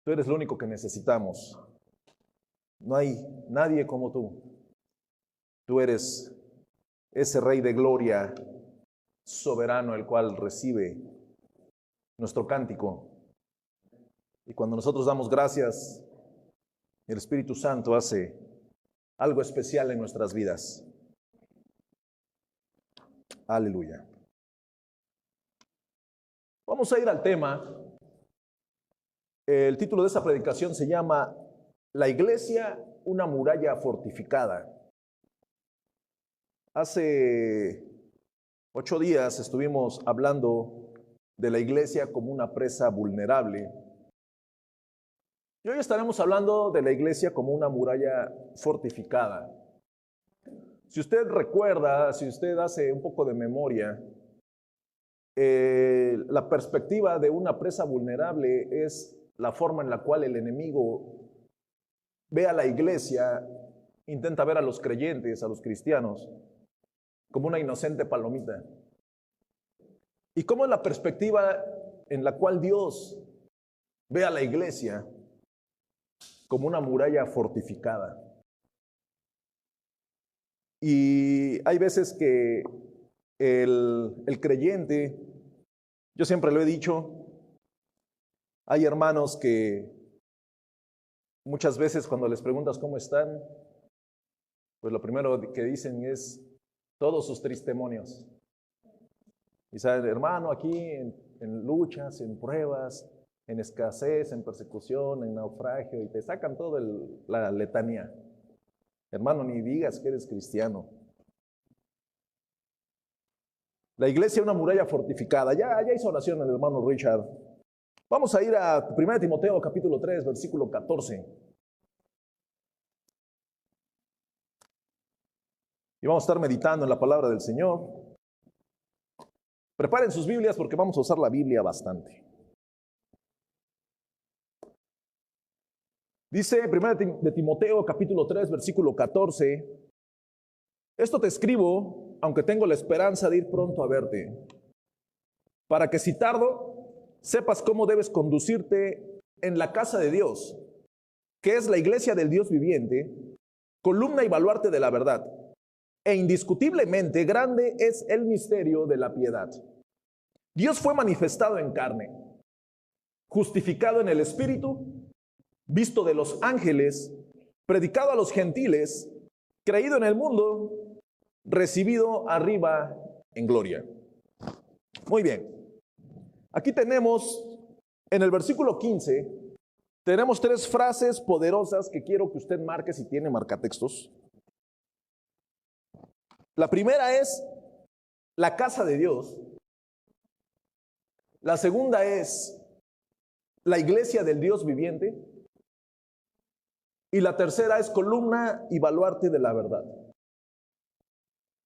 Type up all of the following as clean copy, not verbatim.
Tú eres lo único que necesitamos. No hay nadie como tú. Tú eres ese Rey de gloria, soberano, el cual recibe nuestro cántico. Y cuando nosotros damos gracias, el Espíritu Santo hace algo especial en nuestras vidas. Aleluya. Vamos a ir al tema. El título de esta predicación se llama La iglesia, una muralla fortificada. Hace 8 días estuvimos hablando de la iglesia como una presa vulnerable. Y hoy estaremos hablando de la iglesia como una muralla fortificada. Si usted recuerda, si usted hace un poco de memoria, la perspectiva de una presa vulnerable es la forma en la cual el enemigo ve a la iglesia, intenta ver a los creyentes, a los cristianos, como una inocente palomita. Y cómo es la perspectiva en la cual Dios ve a la iglesia como una muralla fortificada. Y hay veces que el creyente, yo siempre lo he dicho, hay hermanos que muchas veces cuando les preguntas cómo están, pues lo primero que dicen es todos sus tristemonios. Y saben, hermano, aquí en luchas, en pruebas, en escasez, en persecución, en naufragio, y te sacan toda la letanía. Hermano, ni digas que eres cristiano. La iglesia es una muralla fortificada. Ya hizo oración el hermano Richard. Vamos a ir a 1 Timoteo capítulo 3, versículo 14. Y vamos a estar meditando en la palabra del Señor. Preparen sus Biblias porque vamos a usar la Biblia bastante. Dice 1 de Timoteo capítulo 3, versículo 14. Esto te escribo, aunque tengo la esperanza de ir pronto a verte, para que si tardo, sepas cómo debes conducirte en la casa de Dios, que es la iglesia del Dios viviente, columna y baluarte de la verdad. E indiscutiblemente grande es el misterio de la piedad. Dios fue manifestado en carne, justificado en el Espíritu, visto de los ángeles, predicado a los gentiles, creído en el mundo, recibido arriba en gloria. Muy bien. Aquí tenemos, en el versículo 15, tenemos 3 frases poderosas que quiero que usted marque si tiene marcatextos. La primera es la casa de Dios. La segunda es la iglesia del Dios viviente. Y la tercera es columna y baluarte de la verdad.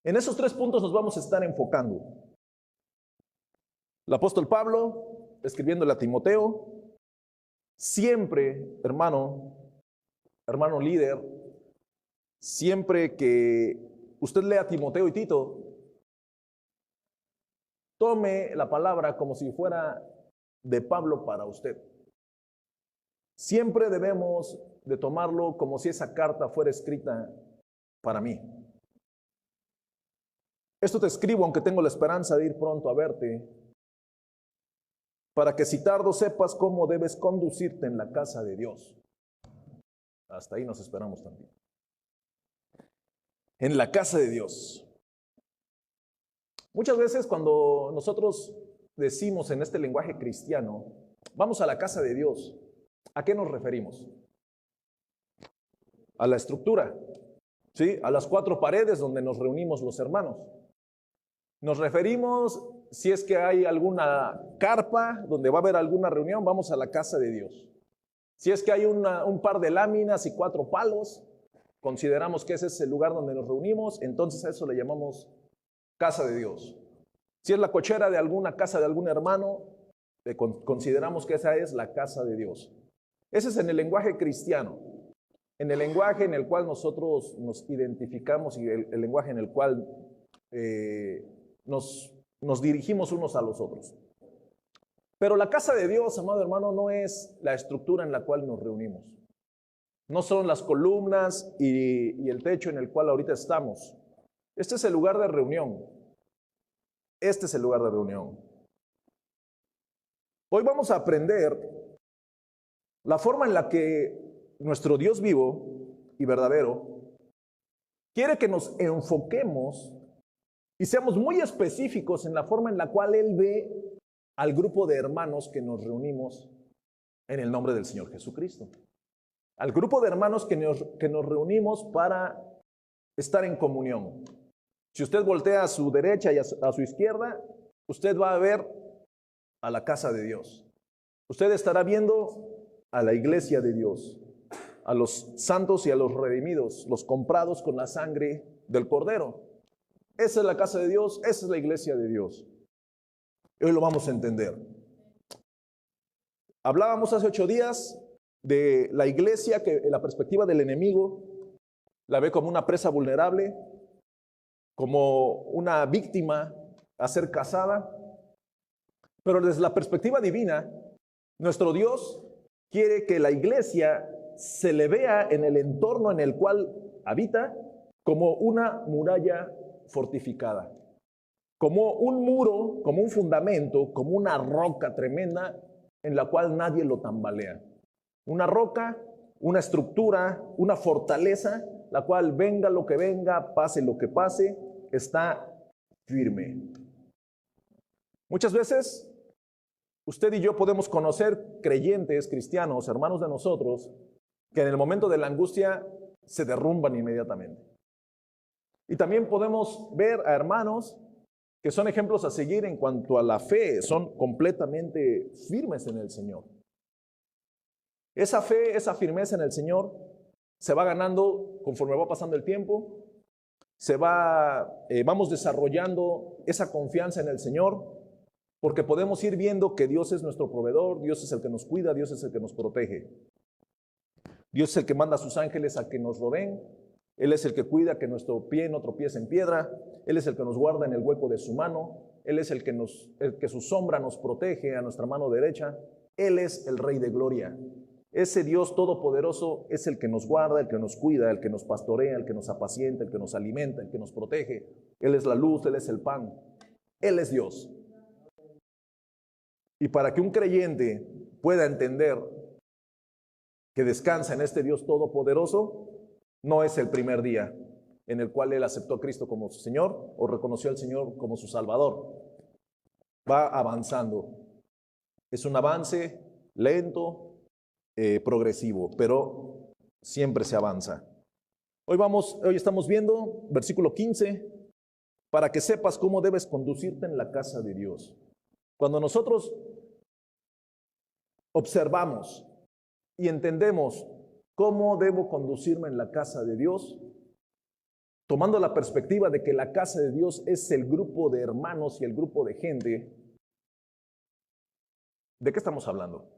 En esos 3 puntos nos vamos a estar enfocando. El apóstol Pablo, escribiéndole a Timoteo, siempre, hermano líder, siempre que usted lea Timoteo y Tito, tome la palabra como si fuera de Pablo para usted. Siempre debemos de tomarlo como si esa carta fuera escrita para mí. Esto te escribo, aunque tengo la esperanza de ir pronto a verte, para que si tardo sepas cómo debes conducirte en la casa de Dios. Hasta ahí nos esperamos también. En la casa de Dios. Muchas veces cuando nosotros decimos en este lenguaje cristiano, vamos a la casa de Dios, ¿a qué nos referimos? A la estructura, ¿sí? A las 4 paredes donde nos reunimos los hermanos. Nos referimos, si es que hay alguna carpa donde va a haber alguna reunión, vamos a la casa de Dios. Si es que hay un par de láminas y 4 palos, consideramos que ese es el lugar donde nos reunimos, entonces a eso le llamamos casa de Dios. Si es la cochera de alguna casa de algún hermano, consideramos que esa es la casa de Dios. Ese es en el lenguaje cristiano, en el lenguaje en el cual nosotros nos identificamos y el lenguaje en el cual nos dirigimos unos a los otros. Pero la casa de Dios, amado hermano, no es la estructura en la cual nos reunimos. No son las columnas y el techo en el cual ahorita estamos. Este es el lugar de reunión. Este es el lugar de reunión. Hoy vamos a aprender la forma en la que nuestro Dios vivo y verdadero quiere que nos enfoquemos y seamos muy específicos en la forma en la cual Él ve al grupo de hermanos que nos reunimos en el nombre del Señor Jesucristo. Al grupo de hermanos que nos reunimos para estar en comunión. Si usted voltea a su derecha y a su izquierda, usted va a ver a la casa de Dios. Usted estará viendo a la iglesia de Dios, a los santos y a los redimidos, los comprados con la sangre del Cordero. Esa es la casa de Dios, esa es la iglesia de Dios. Hoy lo vamos a entender. Hablábamos hace 8 días de la iglesia que en la perspectiva del enemigo la ve como una presa vulnerable, como una víctima a ser cazada. Pero desde la perspectiva divina, nuestro Dios quiere que la iglesia se le vea en el entorno en el cual habita como una muralla fortificada, como un muro, como un fundamento, como una roca tremenda en la cual nadie lo tambalea. Una roca, una estructura, una fortaleza, la cual venga lo que venga, pase lo que pase, está firme. Muchas veces usted y yo podemos conocer creyentes, cristianos, hermanos de nosotros, que en el momento de la angustia se derrumban inmediatamente. Y también podemos ver a hermanos que son ejemplos a seguir en cuanto a la fe, son completamente firmes en el Señor. Esa fe, esa firmeza en el Señor se va ganando conforme va pasando el tiempo, vamos desarrollando esa confianza en el Señor, porque podemos ir viendo que Dios es nuestro proveedor, Dios es el que nos cuida, Dios es el que nos protege. Dios es el que manda a sus ángeles a que nos rodeen, Él es el que cuida que nuestro pie no tropiece en piedra, Él es el que nos guarda en el hueco de su mano, Él es el que su sombra nos protege a nuestra mano derecha, Él es el Rey de gloria. Ese Dios todopoderoso es el que nos guarda, el que nos cuida, el que nos pastorea, el que nos apacienta, el que nos alimenta, el que nos protege. Él es la luz, Él es el pan, Él es Dios. Y para que un creyente pueda entender que descansa en este Dios todopoderoso, no es el primer día en el cual él aceptó a Cristo como su Señor o reconoció al Señor como su Salvador. Va avanzando. Es un avance lento, progresivo, pero siempre se avanza. Hoy estamos viendo versículo 15, para que sepas cómo debes conducirte en la casa de Dios. Cuando nosotros observamos y entendemos cómo debo conducirme en la casa de Dios, tomando la perspectiva de que la casa de Dios es el grupo de hermanos y el grupo de gente, ¿de qué estamos hablando?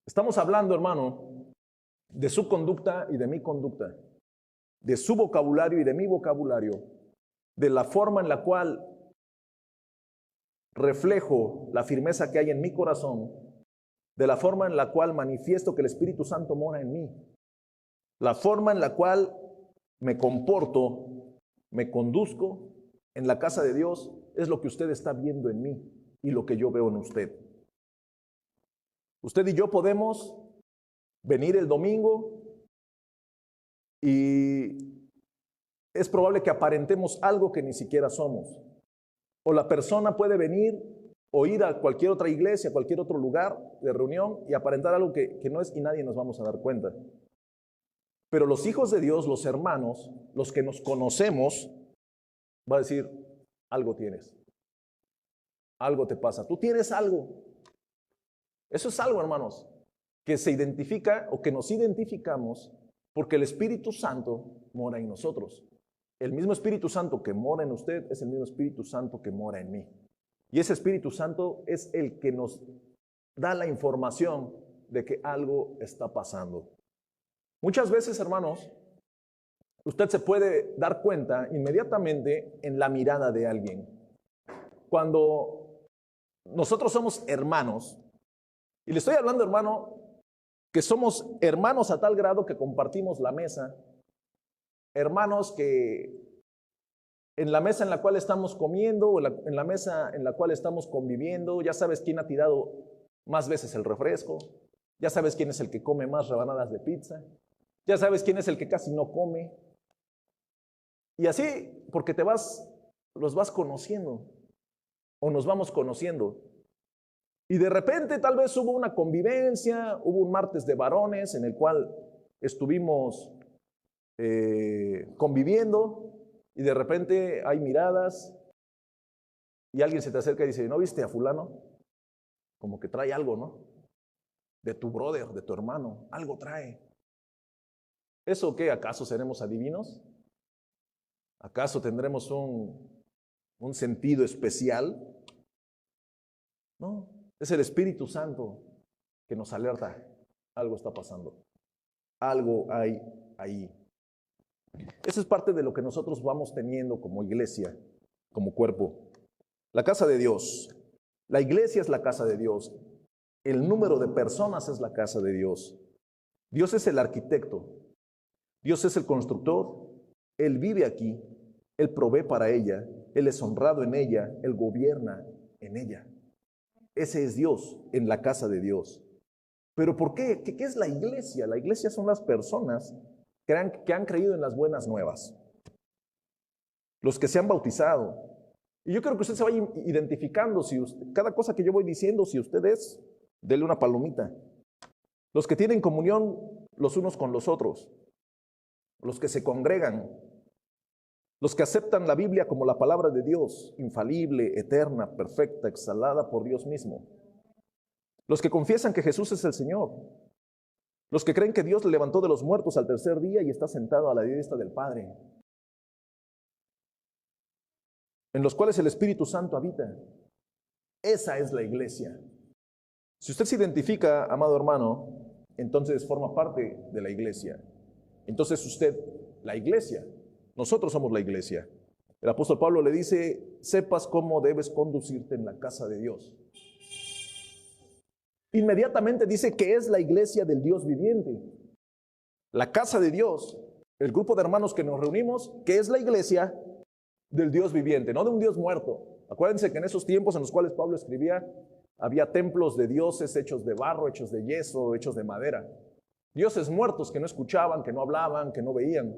Estamos hablando, hermano, de su conducta y de mi conducta, de su vocabulario y de mi vocabulario, de la forma en la cual reflejo la firmeza que hay en mi corazón, de la forma en la cual manifiesto que el Espíritu Santo mora en mí, la forma en la cual me comporto, me conduzco en la casa de Dios, es lo que usted está viendo en mí y lo que yo veo en usted. Usted y yo podemos venir el domingo y es probable que aparentemos algo que ni siquiera somos. O la persona puede venir o ir a cualquier otra iglesia, a cualquier otro lugar de reunión y aparentar algo que no es y nadie nos vamos a dar cuenta. Pero los hijos de Dios, los hermanos, los que nos conocemos, va a decir, algo tienes. Algo te pasa. Tú tienes algo. Eso es algo, hermanos, que se identifica o que nos identificamos porque el Espíritu Santo mora en nosotros. El mismo Espíritu Santo que mora en usted es el mismo Espíritu Santo que mora en mí. Y ese Espíritu Santo es el que nos da la información de que algo está pasando. Muchas veces, hermanos, usted se puede dar cuenta inmediatamente en la mirada de alguien. Cuando nosotros somos hermanos. Y le estoy hablando, hermano, que somos hermanos a tal grado que compartimos la mesa. Hermanos que en la mesa en la cual estamos comiendo o en la mesa en la cual estamos conviviendo, ya sabes quién ha tirado más veces el refresco, ya sabes quién es el que come más rebanadas de pizza, ya sabes quién es el que casi no come. Y así, porque los vas conociendo o nos vamos conociendo. Y de repente tal vez hubo una convivencia, hubo un martes de varones en el cual estuvimos conviviendo y de repente hay miradas y alguien se te acerca y dice, ¿no viste a fulano? Como que trae algo, ¿no? De tu brother, de tu hermano, algo trae. ¿Eso qué? ¿Acaso seremos adivinos? ¿Acaso tendremos un sentido especial? No, es el Espíritu Santo que nos alerta. Algo está pasando. Algo hay ahí. Eso es parte de lo que nosotros vamos teniendo como iglesia, como cuerpo. La casa de Dios. La iglesia es la casa de Dios. El número de personas es la casa de Dios. Dios es el arquitecto. Dios es el constructor. Él vive aquí. Él provee para ella. Él es honrado en ella. Él gobierna en ella. Ese es Dios en la casa de Dios. ¿Pero por qué? ¿Qué es la iglesia? La iglesia son las personas que han creído en las buenas nuevas. Los que se han bautizado. Y yo creo que usted se vaya identificando. Cada cosa que yo voy diciendo, si usted es, dele una palomita. Los que tienen comunión los unos con los otros. Los que se congregan. Los que aceptan la Biblia como la palabra de Dios, infalible, eterna, perfecta, exhalada por Dios mismo. Los que confiesan que Jesús es el Señor. Los que creen que Dios le levantó de los muertos al tercer día y está sentado a la diestra del Padre. En los cuales el Espíritu Santo habita. Esa es la iglesia. Si usted se identifica, amado hermano, entonces forma parte de la iglesia. Entonces usted, la iglesia. Nosotros somos la iglesia. El apóstol Pablo le dice, sepas cómo debes conducirte en la casa de Dios. Inmediatamente dice que es la iglesia del Dios viviente. La casa de Dios, el grupo de hermanos que nos reunimos, que es la iglesia del Dios viviente, no de un Dios muerto. Acuérdense que en esos tiempos en los cuales Pablo escribía, había templos de dioses hechos de barro, hechos de yeso, hechos de madera. Dioses muertos que no escuchaban, que no hablaban, que no veían.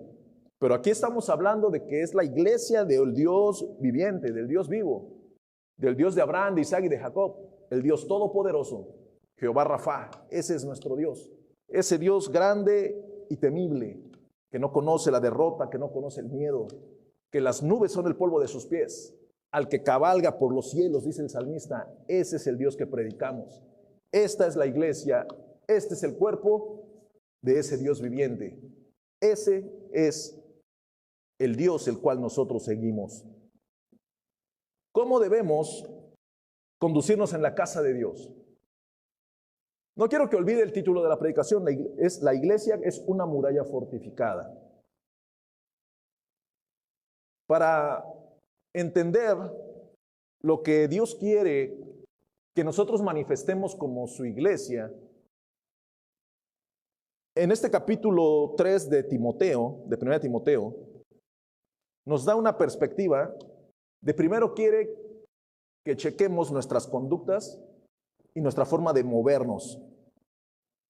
Pero aquí estamos hablando de que es la iglesia del Dios viviente, del Dios vivo, del Dios de Abraham, de Isaac y de Jacob, el Dios todopoderoso, Jehová Rafa. Ese es nuestro Dios, ese Dios grande y temible, que no conoce la derrota, que no conoce el miedo, que las nubes son el polvo de sus pies, al que cabalga por los cielos, dice el salmista. Ese es el Dios que predicamos. Esta es la iglesia, este es el cuerpo de ese Dios viviente. Ese es el Dios el cual nosotros seguimos. ¿Cómo debemos conducirnos en la casa de Dios? No quiero que olvide el título de la predicación. La iglesia es una muralla fortificada. Para entender lo que Dios quiere que nosotros manifestemos como su iglesia, en este capítulo 3 de Timoteo, de 1 Timoteo, nos da una perspectiva de primero quiere que chequemos nuestras conductas y nuestra forma de movernos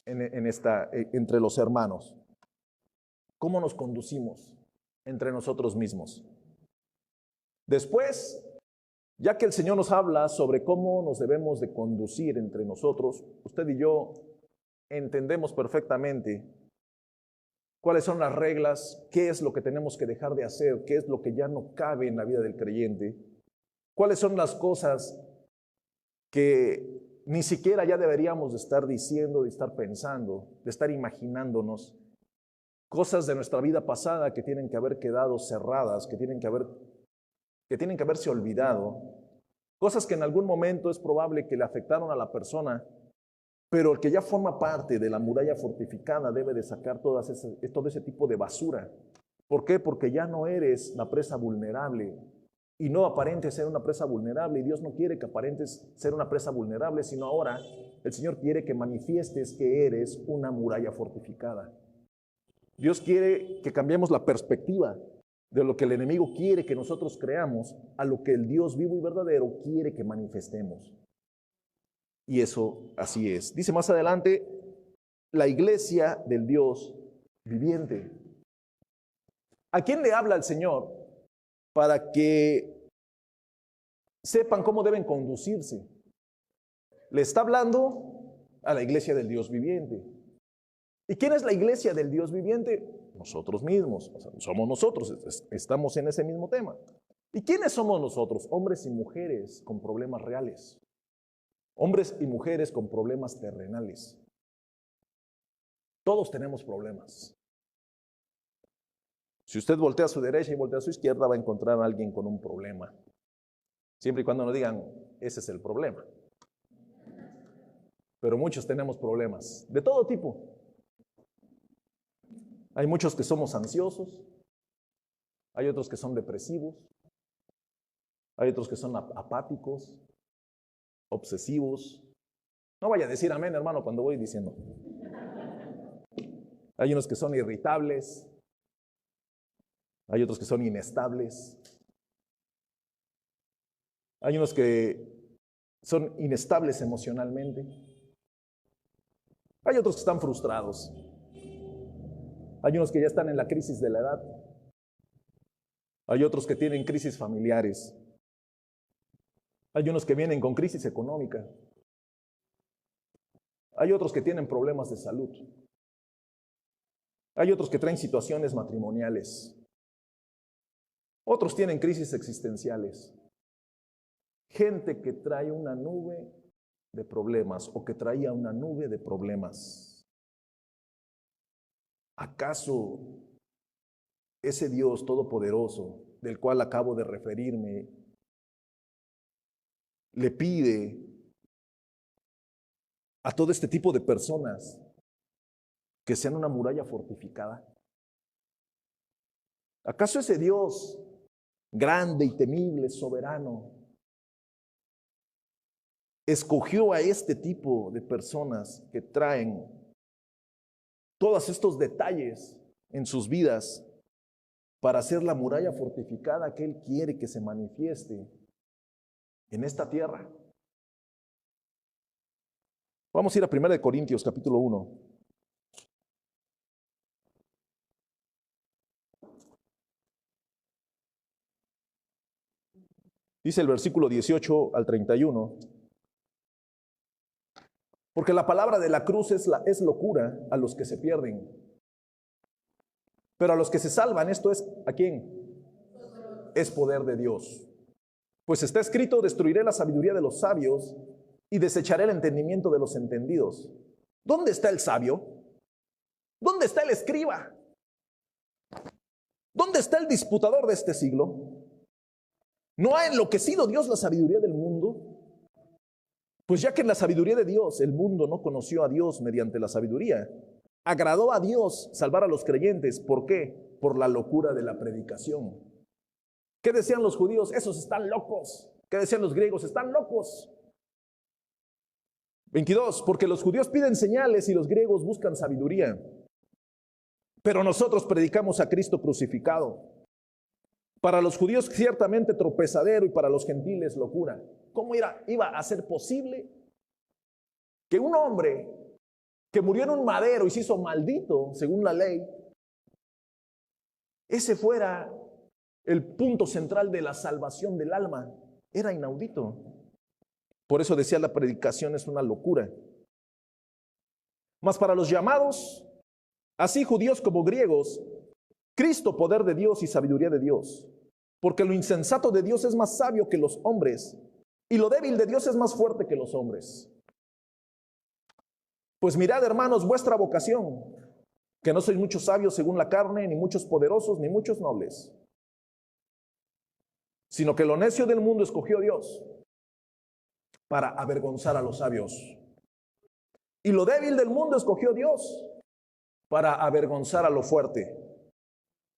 entre los hermanos. ¿Cómo nos conducimos entre nosotros mismos? Después, ya que el Señor nos habla sobre cómo nos debemos de conducir entre nosotros, usted y yo entendemos perfectamente cuáles son las reglas, qué es lo que tenemos que dejar de hacer, qué es lo que ya no cabe en la vida del creyente, cuáles son las cosas que ni siquiera ya deberíamos de estar diciendo, de estar pensando, de estar imaginándonos, cosas de nuestra vida pasada que tienen que haber quedado cerradas, que tienen que haberse olvidado, cosas que en algún momento es probable que le afectaron a la persona, pero el que ya forma parte de la muralla fortificada debe de sacar todo ese tipo de basura. ¿Por qué? Porque ya no eres la presa vulnerable, y no aparentes ser una presa vulnerable. Y Dios no quiere que aparentes ser una presa vulnerable, sino ahora el Señor quiere que manifiestes que eres una muralla fortificada. Dios quiere que cambiemos la perspectiva de lo que el enemigo quiere que nosotros creamos a lo que el Dios vivo y verdadero quiere que manifestemos. Y eso así es. Dice más adelante, la iglesia del Dios viviente. ¿A quién le habla el Señor para que sepan cómo deben conducirse? Le está hablando a la iglesia del Dios viviente. ¿Y quién es la iglesia del Dios viviente? Nosotros mismos, o sea, somos nosotros, estamos en ese mismo tema. ¿Y quiénes somos nosotros? Hombres y mujeres con problemas reales. Hombres y mujeres con problemas terrenales. Todos tenemos problemas. Si usted voltea a su derecha y voltea a su izquierda, va a encontrar a alguien con un problema. Siempre y cuando no digan, ese es el problema. Pero muchos tenemos problemas, de todo tipo. Hay muchos que somos ansiosos, hay otros que son depresivos, hay otros que son apáticos, obsesivos. No vaya a decir amén, hermano, cuando voy diciendo. Hay unos que son irritables, hay otros que son inestables, hay unos que son inestables emocionalmente, hay otros que están frustrados, hay unos que ya están en la crisis de la edad, hay otros que tienen crisis familiares, hay unos que vienen con crisis económica, hay otros que tienen problemas de salud, hay otros que traen situaciones matrimoniales, otros tienen crisis existenciales. Gente que trae una nube de problemas o que traía una nube de problemas. ¿Acaso ese Dios todopoderoso del cual acabo de referirme le pide a todo este tipo de personas que sean una muralla fortificada? ¿Acaso ese Dios grande y temible, soberano, escogió a este tipo de personas que traen todos estos detalles en sus vidas para hacer la muralla fortificada que Él quiere que se manifieste en esta tierra? Vamos a ir a 1 Corintios capítulo 1. Dice el versículo 18 al 31. Porque la palabra de la cruz es locura a los que se pierden. Pero a los que se salvan, esto es, ¿a quién? Es poder de Dios. Pues está escrito, destruiré la sabiduría de los sabios y desecharé el entendimiento de los entendidos. ¿Dónde está el sabio? ¿Dónde está el escriba? ¿Dónde está el disputador de este siglo? ¿No ha enloquecido Dios la sabiduría del mundo? Pues ya que en la sabiduría de Dios el mundo no conoció a Dios mediante la sabiduría, agradó a Dios salvar a los creyentes. ¿Por qué? Por la locura de la predicación. ¿Qué decían los judíos? Esos están locos. ¿Qué decían los griegos? Están locos. 22. Porque los judíos piden señales y los griegos buscan sabiduría. Pero nosotros predicamos a Cristo crucificado. Para los judíos ciertamente tropezadero y para los gentiles locura. ¿Cómo iba a ser posible que un hombre que murió en un madero y se hizo maldito, según la ley, ese fuera el punto central de la salvación del alma? Era inaudito. Por eso decía, la predicación es una locura. Mas para los llamados, así judíos como griegos, Cristo, poder de Dios y sabiduría de Dios. Porque lo insensato de Dios es más sabio que los hombres, y lo débil de Dios es más fuerte que los hombres. Pues mirad, hermanos, vuestra vocación, que no sois muchos sabios según la carne, ni muchos poderosos, ni muchos nobles, sino que lo necio del mundo escogió Dios para avergonzar a los sabios. Y lo débil del mundo escogió Dios para avergonzar a lo fuerte.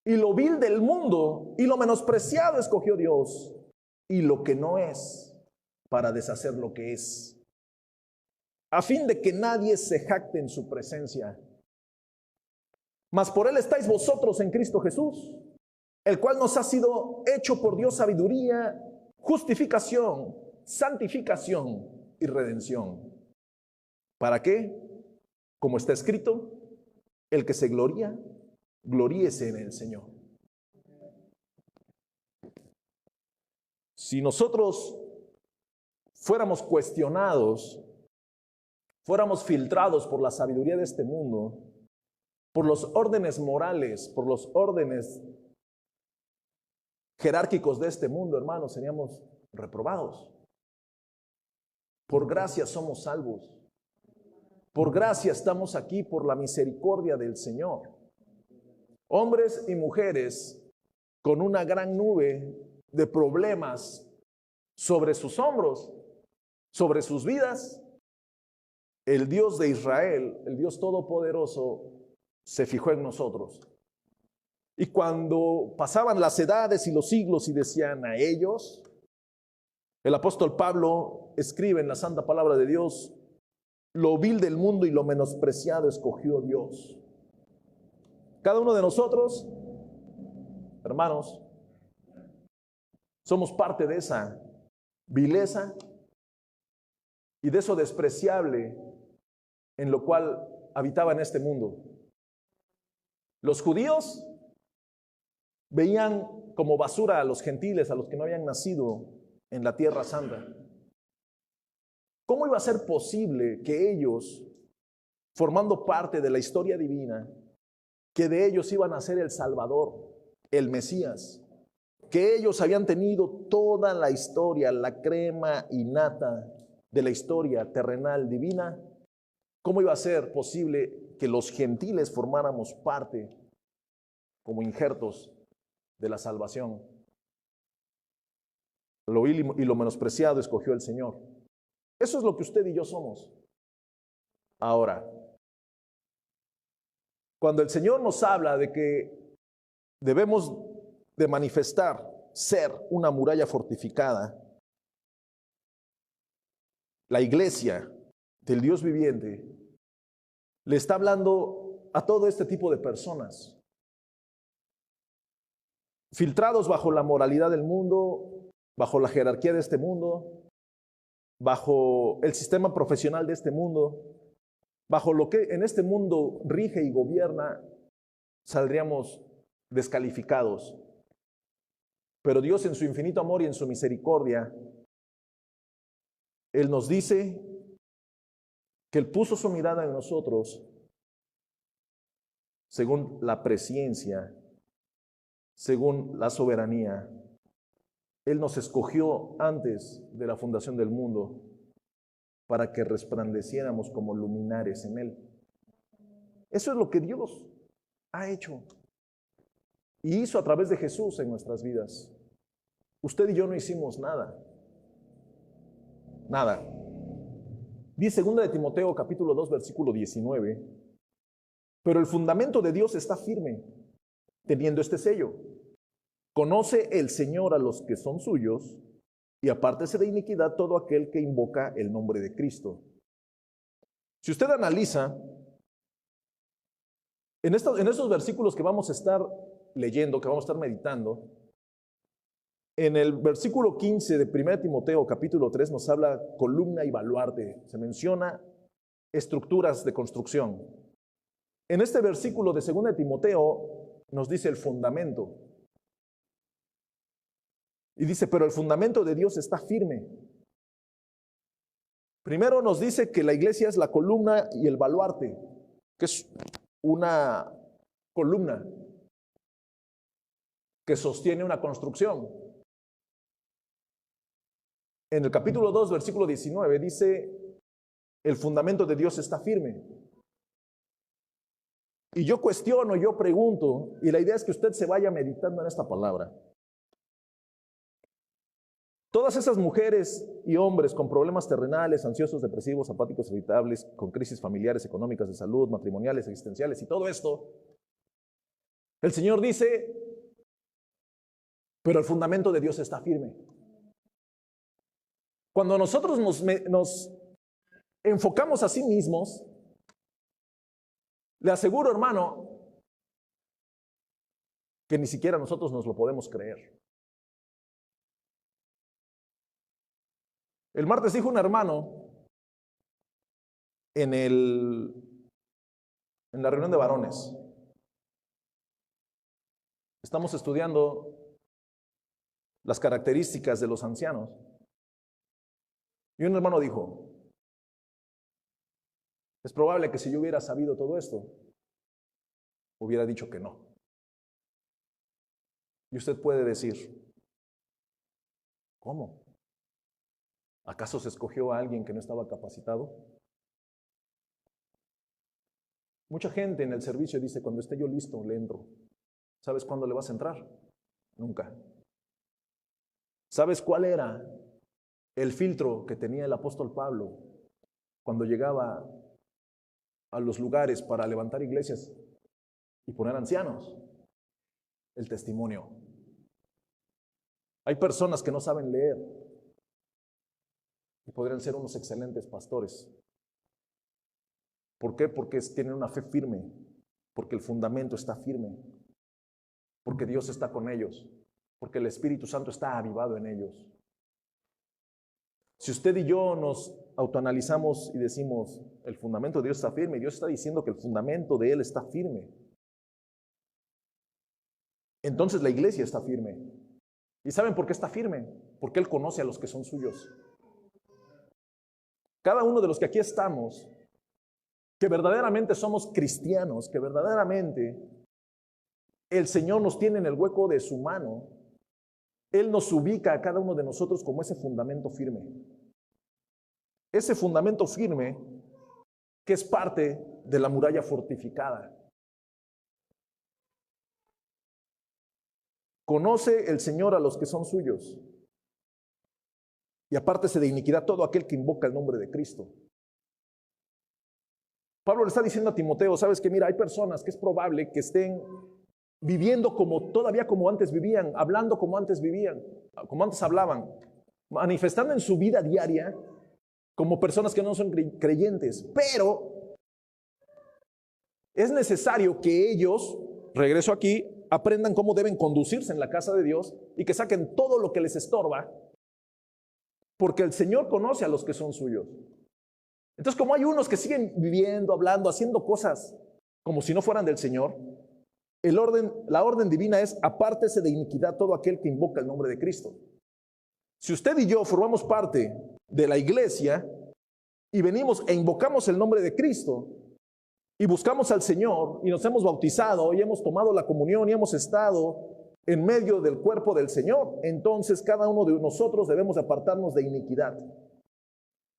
Y lo vil del mundo y lo menospreciado escogió Dios y lo que no es para deshacer lo que es, a fin de que nadie se jacte en su presencia. Mas por él estáis vosotros en Cristo Jesús, el cual nos ha sido hecho por Dios sabiduría, justificación, santificación y redención. ¿Para qué? Como está escrito, el que se gloría, gloríese en el Señor. Si nosotros fuéramos cuestionados, fuéramos filtrados por la sabiduría de este mundo, por los órdenes morales, por los órdenes jerárquicos de este mundo, hermanos, seríamos reprobados. Por gracia somos salvos. Por gracia estamos aquí por la misericordia del Señor. Hombres y mujeres con una gran nube de problemas sobre sus hombros, sobre sus vidas. El Dios de Israel, el Dios Todopoderoso, se fijó en nosotros. Y cuando pasaban las edades y los siglos y decían a ellos, el apóstol Pablo escribe en la santa palabra de Dios, lo vil del mundo y lo menospreciado escogió Dios. Cada uno de nosotros, hermanos, somos parte de esa vileza y de eso despreciable en lo cual habitaba en este mundo. Los judíos veían como basura a los gentiles, a los que no habían nacido en la tierra santa. ¿Cómo iba a ser posible que ellos, formando parte de la historia divina, que de ellos iban a ser el Salvador, el Mesías, que ellos habían tenido toda la historia, la crema y nata de la historia terrenal divina? ¿Cómo iba a ser posible que los gentiles formáramos parte como injertos de la salvación? Lo vil y lo menospreciado escogió el Señor. Eso es lo que usted y yo somos. Ahora, cuando el Señor nos habla de que debemos de manifestar, ser una muralla fortificada, la iglesia del Dios viviente le está hablando a todo este tipo de personas, filtrados bajo la moralidad del mundo, bajo la jerarquía de este mundo, bajo el sistema profesional de este mundo, bajo lo que en este mundo rige y gobierna, saldríamos descalificados. Pero Dios, en su infinito amor y en su misericordia, Él nos dice que Él puso su mirada en nosotros según la presciencia, según la soberanía. Él nos escogió antes de la fundación del mundo para que resplandeciéramos como luminares en Él. Eso es lo que Dios ha hecho y hizo a través de Jesús en nuestras vidas. Usted y yo no hicimos nada. Nada. Dice 2 de Timoteo capítulo 2 versículo 19, pero el fundamento de Dios está firme, teniendo este sello. Conoce el Señor a los que son suyos, y apártese de iniquidad todo aquel que invoca el nombre de Cristo. Si usted analiza, en estos versículos que vamos a estar leyendo, que vamos a estar meditando, en el versículo 15 de 1 Timoteo capítulo 3 nos habla columna y baluarte, se menciona estructuras de construcción. En este versículo de 2 de Timoteo nos dice el fundamento. Y dice, pero el fundamento de Dios está firme. Primero nos dice que la iglesia es la columna y el baluarte, que es una columna que sostiene una construcción. En el capítulo 2, versículo 19, dice, el fundamento de Dios está firme. Y yo cuestiono, yo pregunto, y la idea es que usted se vaya meditando en esta palabra. Todas esas mujeres y hombres con problemas terrenales, ansiosos, depresivos, apáticos, irritables, con crisis familiares, económicas, de salud, matrimoniales, existenciales y todo esto, el Señor dice, pero el fundamento de Dios está firme. Cuando nosotros nos enfocamos a sí mismos, le aseguro, hermano, que ni siquiera nosotros nos lo podemos creer. El martes dijo un hermano en la reunión de varones, estamos estudiando las características de los ancianos, y un hermano dijo, es probable que si yo hubiera sabido todo esto, hubiera dicho que no. Y usted puede decir, ¿cómo? ¿Acaso se escogió a alguien que no estaba capacitado? Mucha gente en el servicio dice, cuando esté yo listo, le entro. ¿Sabes cuándo le vas a entrar? Nunca. ¿Sabes cuál era el filtro que tenía el apóstol Pablo cuando llegaba a los lugares para levantar iglesias y poner ancianos? El testimonio. Hay personas que no saben leer y podrían ser unos excelentes pastores. ¿Por qué? Porque tienen una fe firme, porque el fundamento está firme, porque Dios está con ellos, porque el Espíritu Santo está avivado en ellos. Si usted y yo nos autoanalizamos y decimos, el fundamento de Dios está firme, Dios está diciendo que el fundamento de Él está firme, entonces la iglesia está firme. ¿Y saben por qué está firme? Porque Él conoce a los que son suyos. Cada uno de los que aquí estamos, que verdaderamente somos cristianos, que verdaderamente el Señor nos tiene en el hueco de su mano, Él nos ubica a cada uno de nosotros como ese fundamento firme. Ese fundamento firme que es parte de la muralla fortificada. Conoce el Señor a los que son suyos. Y apártese de iniquidad todo aquel que invoca el nombre de Cristo. Pablo le está diciendo a Timoteo, sabes que mira, hay personas que es probable que estén viviendo todavía como antes vivían, hablando como antes vivían, como antes hablaban, manifestando en su vida diaria como personas que no son creyentes, pero es necesario que ellos, regreso aquí, aprendan cómo deben conducirse en la casa de Dios y que saquen todo lo que les estorba, porque el Señor conoce a los que son suyos. Entonces, como hay unos que siguen viviendo, hablando, haciendo cosas como si no fueran del Señor, la orden divina es apártese de iniquidad todo aquel que invoca el nombre de Cristo. Si usted y yo formamos parte de la iglesia y venimos e invocamos el nombre de Cristo y buscamos al Señor y nos hemos bautizado y hemos tomado la comunión y hemos estado en medio del cuerpo del Señor, entonces cada uno de nosotros debemos apartarnos de iniquidad.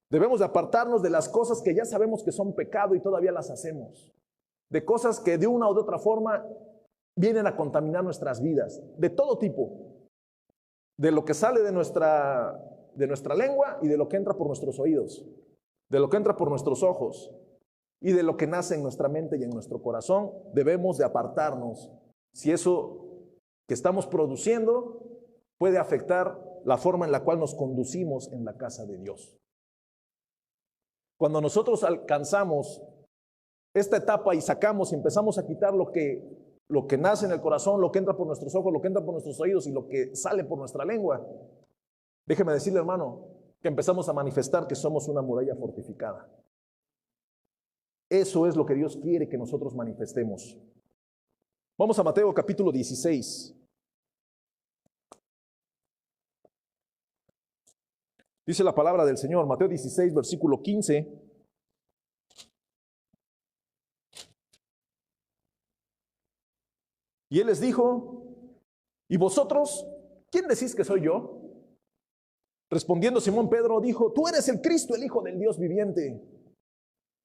Debemos de apartarnos de las cosas que ya sabemos que son pecado y todavía las hacemos. De cosas que de una o de otra forma vienen a contaminar nuestras vidas, de todo tipo. De lo que sale de nuestra lengua y de lo que entra por nuestros oídos, de lo que entra por nuestros ojos y de lo que nace en nuestra mente y en nuestro corazón. Debemos de apartarnos si eso que estamos produciendo puede afectar la forma en la cual nos conducimos en la casa de Dios. Cuando nosotros alcanzamos esta etapa y sacamos y empezamos a quitar lo que nace en el corazón, lo que entra por nuestros ojos, lo que entra por nuestros oídos y lo que sale por nuestra lengua, déjeme decirle, hermano, que empezamos a manifestar que somos una muralla fortificada. Eso es lo que Dios quiere que nosotros manifestemos. Vamos a Mateo capítulo 16. Dice la palabra del Señor, Mateo 16, versículo 15. Y Él les dijo, ¿y vosotros quién decís que soy yo? Respondiendo Simón Pedro dijo, tú eres el Cristo, el Hijo del Dios viviente.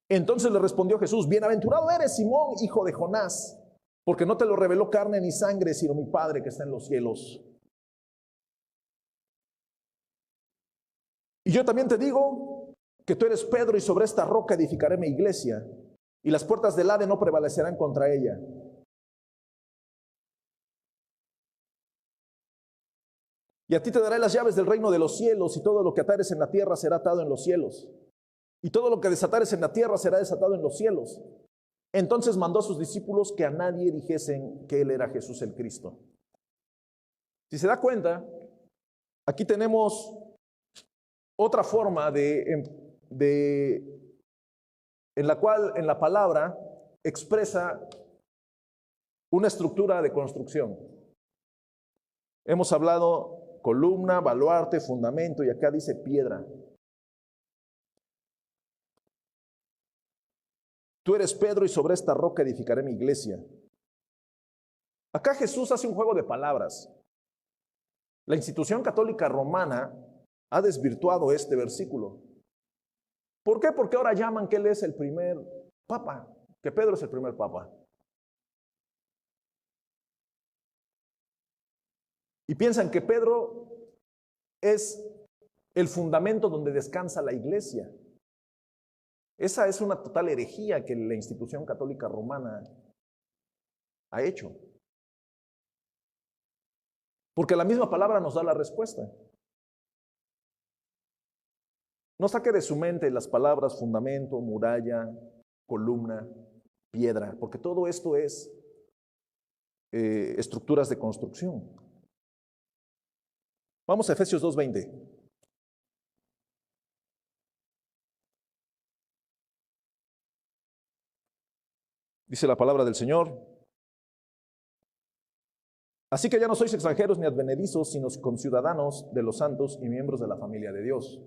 Entonces le respondió Jesús, bienaventurado eres Simón, hijo de Jonás, porque no te lo reveló carne ni sangre, sino mi Padre que está en los cielos. Y yo también te digo que tú eres Pedro y sobre esta roca edificaré mi iglesia y las puertas del Hades no prevalecerán contra ella. Y a ti te daré las llaves del reino de los cielos, y todo lo que atares en la tierra será atado en los cielos, y todo lo que desatares en la tierra será desatado en los cielos. Entonces mandó a sus discípulos que a nadie dijesen que él era Jesús el Cristo. Si se da cuenta, aquí tenemos otra forma en la cual en la palabra expresa una estructura de construcción. Hemos hablado columna, baluarte, fundamento, y acá dice piedra. Tú eres Pedro, y sobre esta roca edificaré mi iglesia. Acá Jesús hace un juego de palabras. La institución católica romana ha desvirtuado este versículo. ¿Por qué? Porque ahora llaman que él es el primer papa, que Pedro es el primer papa. Y piensan que Pedro es el fundamento donde descansa la iglesia. Esa es una total herejía que la institución católica romana ha hecho. Porque la misma palabra nos da la respuesta. No saque de su mente las palabras fundamento, muralla, columna, piedra, porque todo esto es estructuras de construcción. Vamos a Efesios 2:20. Dice la palabra del Señor: así que ya no sois extranjeros ni advenedizos, sino conciudadanos de los santos y miembros de la familia de Dios,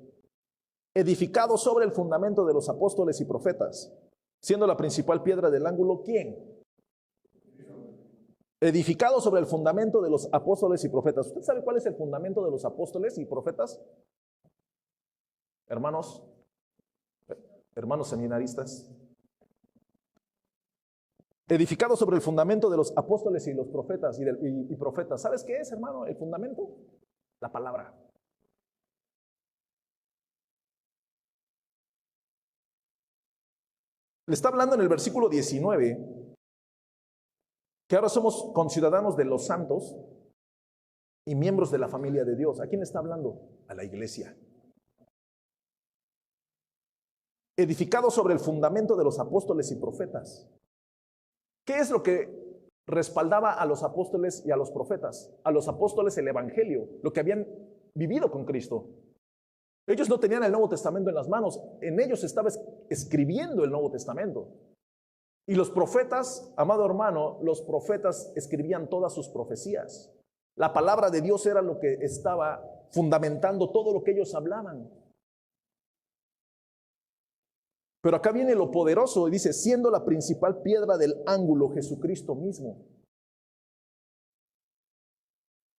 edificados sobre el fundamento de los apóstoles y profetas, siendo la principal piedra del ángulo, ¿quién? Edificados sobre el fundamento de los apóstoles y profetas. ¿Usted sabe cuál es el fundamento de los apóstoles y profetas? Hermanos seminaristas. Edificado sobre el fundamento de los apóstoles y los profetas y profetas. ¿Sabes qué es, hermano, el fundamento? La palabra. Le está hablando en el versículo 19 que ahora somos conciudadanos de los santos y miembros de la familia de Dios. ¿A quién está hablando? A la iglesia. Edificado sobre el fundamento de los apóstoles y profetas. ¿Qué es lo que respaldaba a los apóstoles y a los profetas? A los apóstoles el evangelio, lo que habían vivido con Cristo. Ellos no tenían el Nuevo Testamento en las manos, en ellos estaba escribiendo el Nuevo Testamento. Y los profetas, amado hermano, los profetas escribían todas sus profecías. La palabra de Dios era lo que estaba fundamentando todo lo que ellos hablaban. Pero acá viene lo poderoso y dice, siendo la principal piedra del ángulo Jesucristo mismo.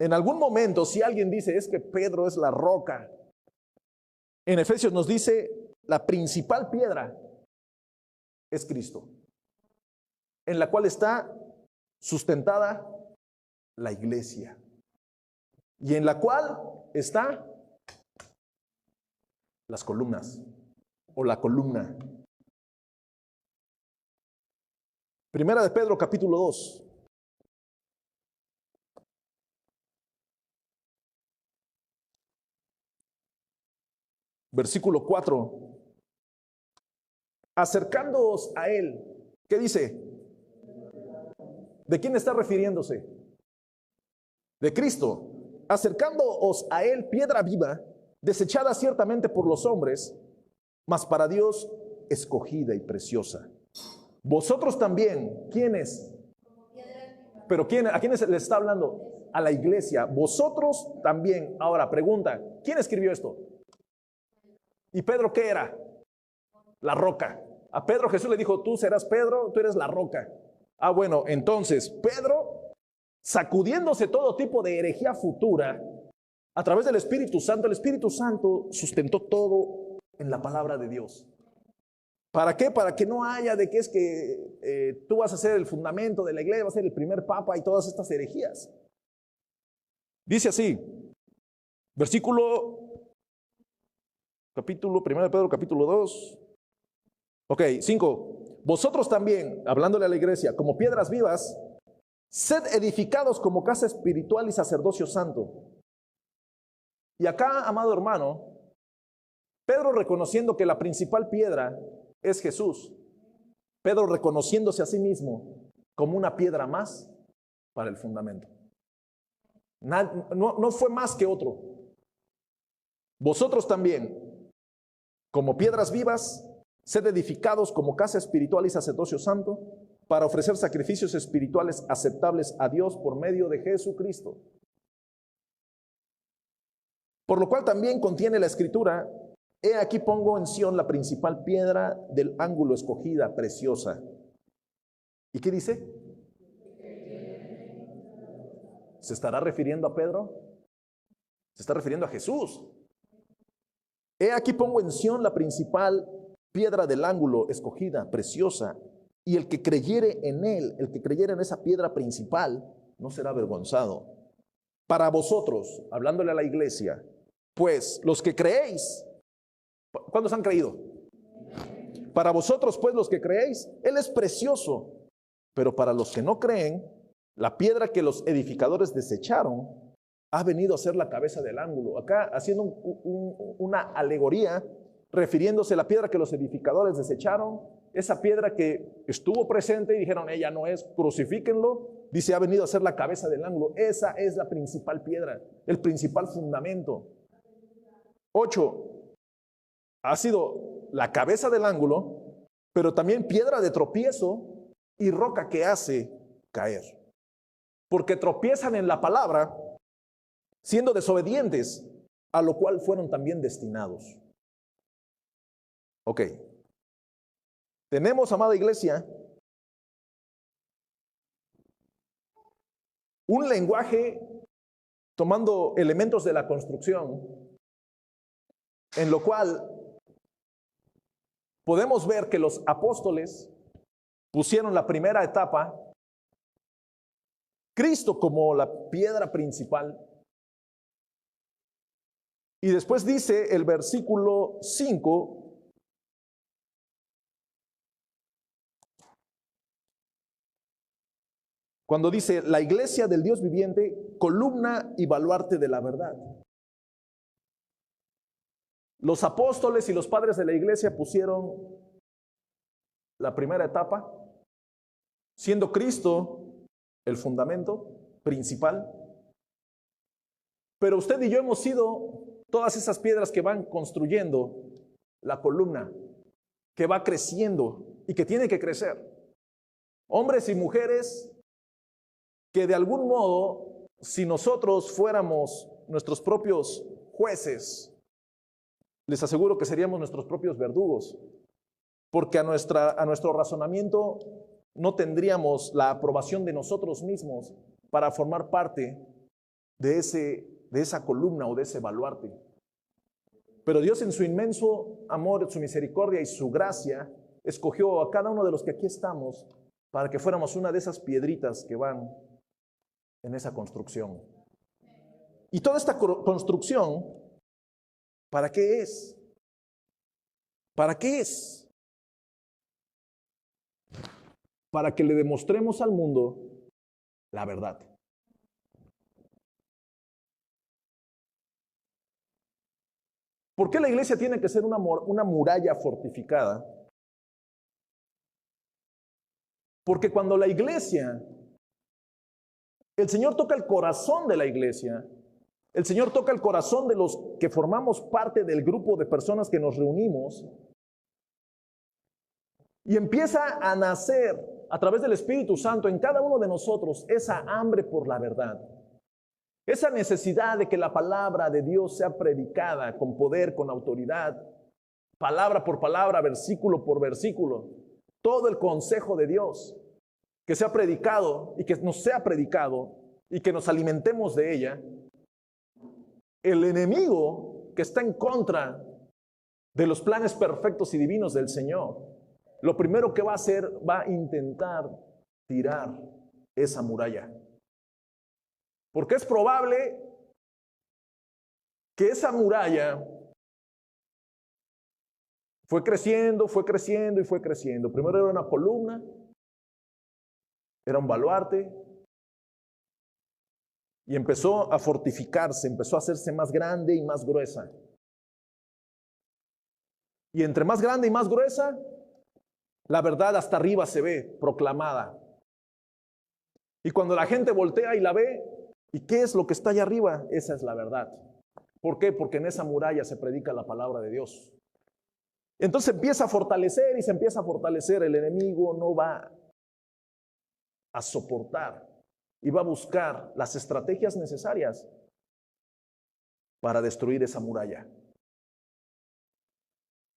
En algún momento, si alguien dice, es que Pedro es la roca, en Efesios nos dice, la principal piedra es Cristo, en la cual está sustentada la iglesia, y en la cual está las columnas, o la columna. Primera de Pedro, capítulo 2. Versículo 4. Acercándoos a él, ¿qué dice? ¿De quién está refiriéndose? De Cristo. Acercándoos a él, piedra viva, desechada ciertamente por los hombres, mas para Dios escogida y preciosa. Vosotros también, ¿quiénes? Pero ¿a quiénes le está hablando? A la iglesia. Vosotros también. Ahora, pregunta, ¿quién escribió esto? ¿Y Pedro qué era? La roca. A Pedro Jesús le dijo, tú serás Pedro, tú eres la roca. Ah, bueno, entonces Pedro, sacudiéndose todo tipo de herejía futura, a través del Espíritu Santo, el Espíritu Santo sustentó todo en la palabra de Dios. ¿Para qué? Para que no haya de que es que tú vas a ser el fundamento de la iglesia, vas a ser el primer papa y todas estas herejías. Dice así, capítulo 1 de Pedro, capítulo 2. Ok, 5. Vosotros también, hablándole a la iglesia, como piedras vivas, sed edificados como casa espiritual y sacerdocio santo, Y acá, amado hermano, Pedro reconociendo que la principal piedra es Jesús, Pedro reconociéndose a sí mismo como una piedra más para el fundamento. No fue más que otro. Vosotros también, como piedras vivas, sed edificados como casa espiritual y sacerdocio santo, para ofrecer sacrificios espirituales aceptables a Dios por medio de Jesucristo. Por lo cual también contiene la escritura: he aquí pongo en Sión la principal piedra del ángulo escogida, preciosa. ¿Y qué dice? ¿Se estará refiriendo a Pedro? Se está refiriendo a Jesús. He aquí pongo en Sión la principal piedra del ángulo escogida, preciosa, y el que creyere en él, el que creyere en esa piedra principal, no será avergonzado. Para vosotros, hablándole a la iglesia, pues los que creéis, ¿cuántos han creído? Para vosotros, pues los que creéis, él es precioso, pero para los que no creen, la piedra que los edificadores desecharon ha venido a ser la cabeza del ángulo. Acá haciendo una alegoría, refiriéndose a la piedra que los edificadores desecharon, esa piedra que estuvo presente y dijeron, ella no es, crucifíquenlo, dice, ha venido a ser la cabeza del ángulo. Esa es la principal piedra, el principal fundamento. 8, ha sido la cabeza del ángulo, pero también piedra de tropiezo y roca que hace caer. Porque tropiezan en la palabra, siendo desobedientes, a lo cual fueron también destinados. Ok. Tenemos, amada iglesia, un lenguaje tomando elementos de la construcción, en lo cual podemos ver que los apóstoles pusieron la primera etapa, Cristo como la piedra principal. Y después dice el versículo 5, cuando dice, la iglesia del Dios viviente, columna y baluarte de la verdad. Los apóstoles y los padres de la iglesia pusieron la primera etapa, siendo Cristo el fundamento principal. Pero usted y yo hemos sido todas esas piedras que van construyendo la columna, que va creciendo y que tiene que crecer. Hombres y mujeres que de algún modo, si nosotros fuéramos nuestros propios jueces, les aseguro que seríamos nuestros propios verdugos, porque a nuestro razonamiento no tendríamos la aprobación de nosotros mismos para formar parte de esa columna o de ese baluarte. Pero Dios, en su inmenso amor, su misericordia y su gracia, escogió a cada uno de los que aquí estamos para que fuéramos una de esas piedritas que van en esa construcción. Y toda esta construcción, ¿para qué es? ¿Para qué es? Para que le demostremos al mundo la verdad. ¿Por qué la iglesia tiene que ser una muralla fortificada? Porque cuando la iglesia, el Señor toca el corazón de la iglesia, el Señor toca el corazón de los que formamos parte del grupo de personas que nos reunimos, y empieza a nacer a través del Espíritu Santo en cada uno de nosotros esa hambre por la verdad. Esa necesidad de que la palabra de Dios sea predicada con poder, con autoridad, palabra por palabra, versículo por versículo, todo el consejo de Dios, que sea predicado y que nos sea predicado y que nos alimentemos de ella. El enemigo que está en contra de los planes perfectos y divinos del Señor, lo primero que va a hacer, va a intentar tirar esa muralla. Porque es probable que esa muralla fue creciendo y fue creciendo. Primero era una columna, era un baluarte, y empezó a fortificarse, empezó a hacerse más grande y más gruesa. Y entre más grande y más gruesa, la verdad hasta arriba se ve proclamada. Y cuando la gente voltea y la ve, ¿y qué es lo que está allá arriba? Esa es la verdad. ¿Por qué? Porque en esa muralla se predica la palabra de Dios. Entonces empieza a fortalecer y se empieza a fortalecer. El enemigo no va a soportar y va a buscar las estrategias necesarias para destruir esa muralla.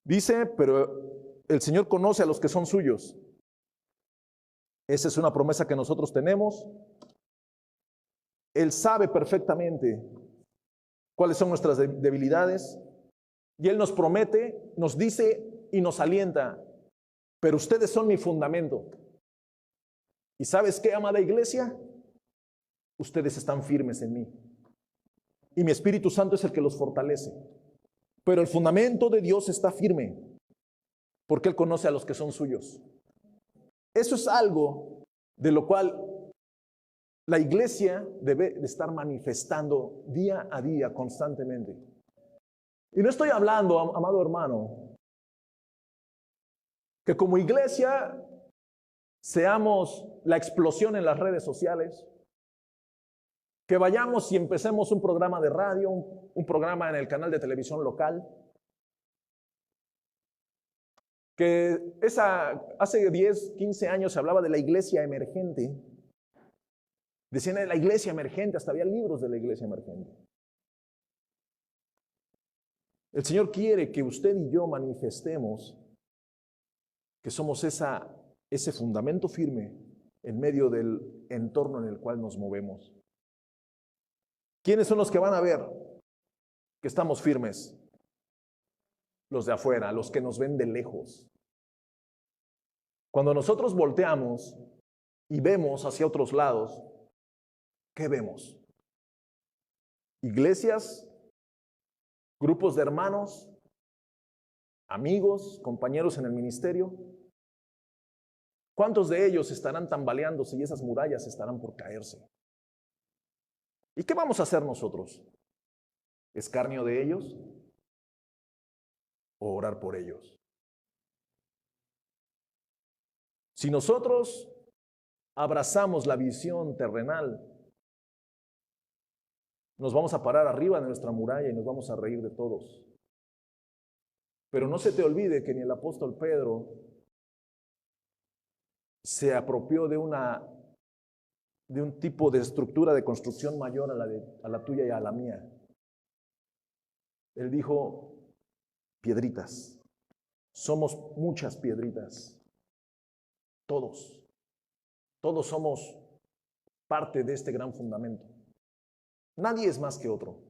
Dice, pero el Señor conoce a los que son suyos. Esa es una promesa que nosotros tenemos. Él sabe perfectamente cuáles son nuestras debilidades y Él nos promete, nos dice y nos alienta, pero ustedes son mi fundamento. ¿Y sabes qué, amada iglesia? Ustedes están firmes en mí y mi Espíritu Santo es el que los fortalece. Pero el fundamento de Dios está firme porque Él conoce a los que son suyos. Eso es algo de lo cual la iglesia debe de estar manifestando día a día, constantemente. Y no estoy hablando, amado hermano, que como iglesia seamos la explosión en las redes sociales, que vayamos y empecemos un programa de radio, un programa en el canal de televisión local, que hace 10, 15 años se hablaba de la iglesia emergente. Decían de la iglesia emergente, hasta había libros de la iglesia emergente. El Señor quiere que usted y yo manifestemos que somos ese fundamento firme en medio del entorno en el cual nos movemos. ¿Quiénes son los que van a ver que estamos firmes? Los de afuera, los que nos ven de lejos. Cuando nosotros volteamos y vemos hacia otros lados, ¿qué vemos? Iglesias, grupos de hermanos, amigos, compañeros en el ministerio. ¿Cuántos de ellos estarán tambaleándose y esas murallas estarán por caerse? ¿Y qué vamos a hacer nosotros? ¿Escarnio de ellos o orar por ellos? Si nosotros abrazamos la visión terrenal, nos vamos a parar arriba de nuestra muralla y nos vamos a reír de todos. Pero no se te olvide que ni el apóstol Pedro se apropió de un tipo de estructura de construcción mayor a la tuya y a la mía. Él dijo, piedritas. Somos muchas piedritas. Todos somos parte de este gran fundamento. Nadie es más que otro.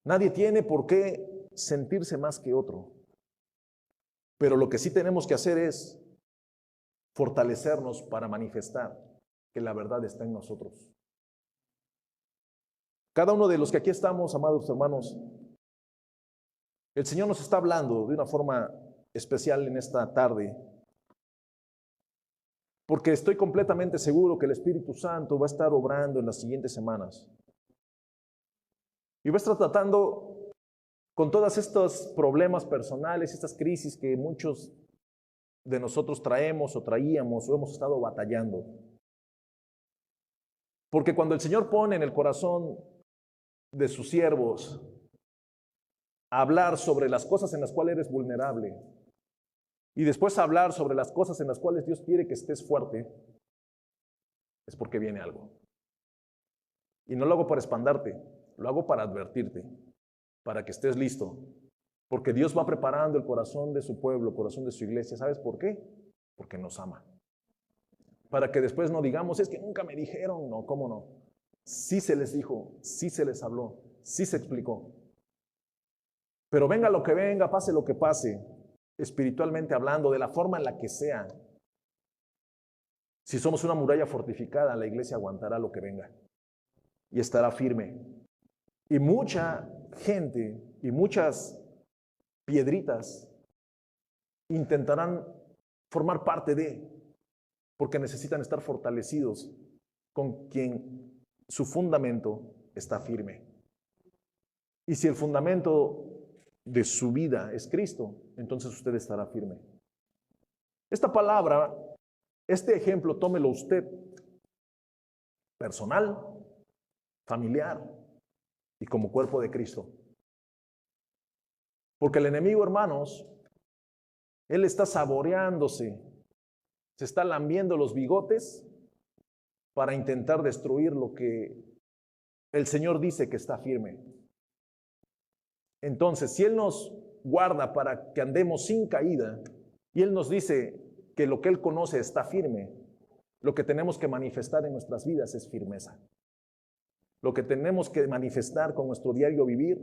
Nadie tiene por qué sentirse más que otro. Pero lo que sí tenemos que hacer es fortalecernos para manifestar que la verdad está en nosotros. Cada uno de los que aquí estamos, amados hermanos, el Señor nos está hablando de una forma especial en esta tarde, porque estoy completamente seguro que el Espíritu Santo va a estar obrando en las siguientes semanas. Y va a estar tratando con todos estos problemas personales, estas crisis que muchos de nosotros traemos o traíamos o hemos estado batallando. Porque cuando el Señor pone en el corazón de sus siervos a hablar sobre las cosas en las cuales eres vulnerable y después hablar sobre las cosas en las cuales Dios quiere que estés fuerte, es porque viene algo. Y no lo hago para espantarte, lo hago para advertirte, para que estés listo. Porque Dios va preparando el corazón de su pueblo, el corazón de su iglesia. ¿Sabes por qué? Porque nos ama. Para que después no digamos, es que nunca me dijeron. No, ¿cómo no? Sí se les dijo, sí se les habló, sí se explicó. Pero venga lo que venga, pase lo que pase, espiritualmente hablando, de la forma en la que sea. Si somos una muralla fortificada, la iglesia aguantará lo que venga y estará firme. Y mucha gente y muchas piedritas intentarán formar parte de, porque necesitan estar fortalecidos con quien su fundamento está firme. Y si el fundamento de su vida es Cristo, entonces usted estará firme. Esta palabra, este ejemplo, tómelo usted personal, familiar y como cuerpo de Cristo. Porque el enemigo, hermanos, él está saboreándose, se está lambiendo los bigotes para intentar destruir lo que el Señor dice que está firme. Entonces, si Él nos guarda para que andemos sin caída, y Él nos dice que lo que Él conoce está firme, lo que tenemos que manifestar en nuestras vidas es firmeza. Lo que tenemos que manifestar con nuestro diario vivir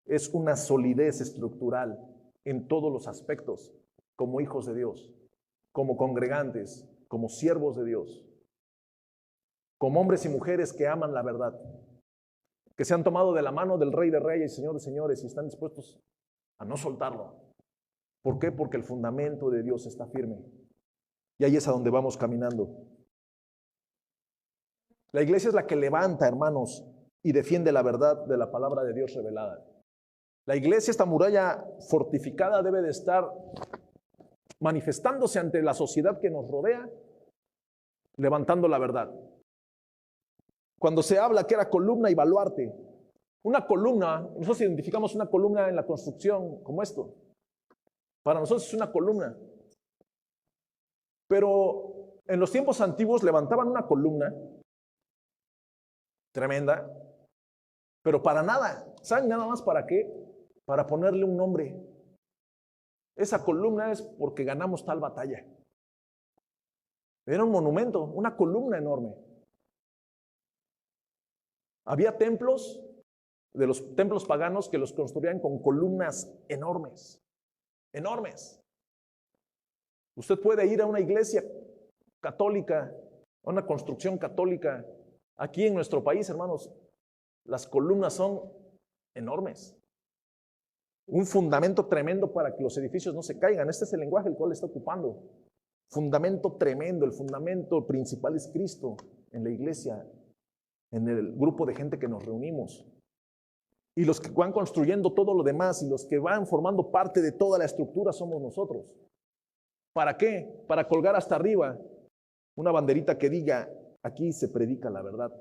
es una solidez estructural en todos los aspectos, como hijos de Dios, como congregantes, como siervos de Dios, como hombres y mujeres que aman la verdad, que se han tomado de la mano del Rey de Reyes y Señor de Señores y están dispuestos a no soltarlo. ¿Por qué? Porque el fundamento de Dios está firme. Y ahí es a donde vamos caminando. La iglesia es la que levanta, hermanos, y defiende la verdad de la palabra de Dios revelada. La iglesia, esta muralla fortificada, debe de estar manifestándose ante la sociedad que nos rodea, levantando la verdad. Cuando se habla que era columna y baluarte, una columna, nosotros identificamos una columna en la construcción como esto. Para nosotros es una columna. Pero en los tiempos antiguos levantaban una columna tremenda, pero para nada. ¿Saben nada más para qué? Para ponerle un nombre. Esa columna es porque ganamos tal batalla. Era un monumento, una columna enorme. Había templos, de los templos paganos, que los construían con columnas enormes, enormes. Usted puede ir a una iglesia católica, a una construcción católica. Aquí en nuestro país, hermanos, las columnas son enormes. Un fundamento tremendo para que los edificios no se caigan. Este es el lenguaje el cual está ocupando. Fundamento tremendo. El fundamento principal es Cristo en la iglesia, en el grupo de gente que nos reunimos. Y los que van construyendo todo lo demás y los que van formando parte de toda la estructura somos nosotros. ¿Para qué? Para colgar hasta arriba una banderita que diga, aquí se predica la verdad.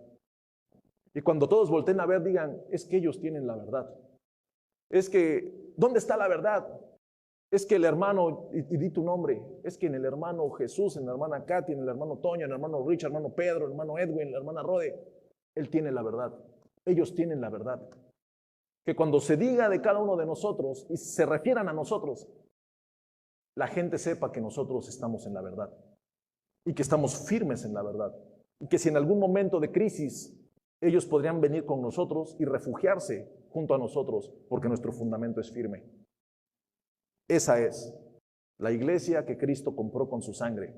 Y cuando todos volteen a ver, digan, es que ellos tienen la verdad. Es que, ¿dónde está la verdad? Es que el hermano, y di tu nombre, es que en el hermano Jesús, en la hermana Katy, en el hermano Toño, en el hermano Richard, el hermano Pedro, el hermano Edwin, la hermana Rode, él tiene la verdad. Ellos tienen la verdad. Que cuando se diga de cada uno de nosotros y se refieran a nosotros, la gente sepa que nosotros estamos en la verdad y que estamos firmes en la verdad. Y que si en algún momento de crisis ellos podrían venir con nosotros y refugiarse junto a nosotros porque nuestro fundamento es firme. Esa es la iglesia que Cristo compró con su sangre,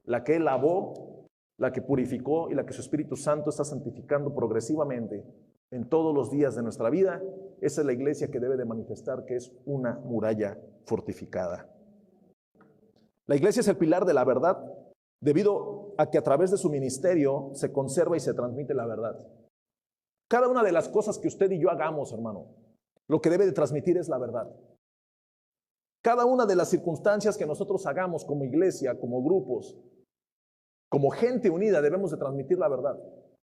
la que Él lavó, la que purificó y la que su Espíritu Santo está santificando progresivamente en todos los días de nuestra vida. Esa es la iglesia que debe de manifestar que es una muralla fortificada. La iglesia es el pilar de la verdad, debido a que a través de su ministerio se conserva y se transmite la verdad. Cada una de las cosas que usted y yo hagamos, hermano, lo que debe de transmitir es la verdad. Cada una de las circunstancias que nosotros hagamos como iglesia, como grupos, como gente unida, debemos de transmitir la verdad.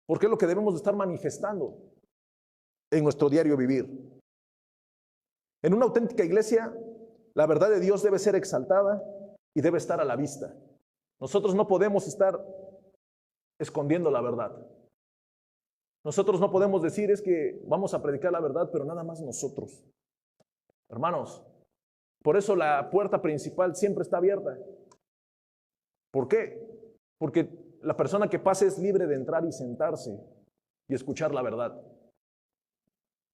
Porque es lo que debemos de estar manifestando en nuestro diario vivir. En una auténtica iglesia, la verdad de Dios debe ser exaltada y debe estar a la vista. Nosotros no podemos estar escondiendo la verdad. Nosotros no podemos decir es que vamos a predicar la verdad, pero nada más nosotros. Hermanos, por eso la puerta principal siempre está abierta. ¿Por qué? Porque la persona que pase es libre de entrar y sentarse y escuchar la verdad.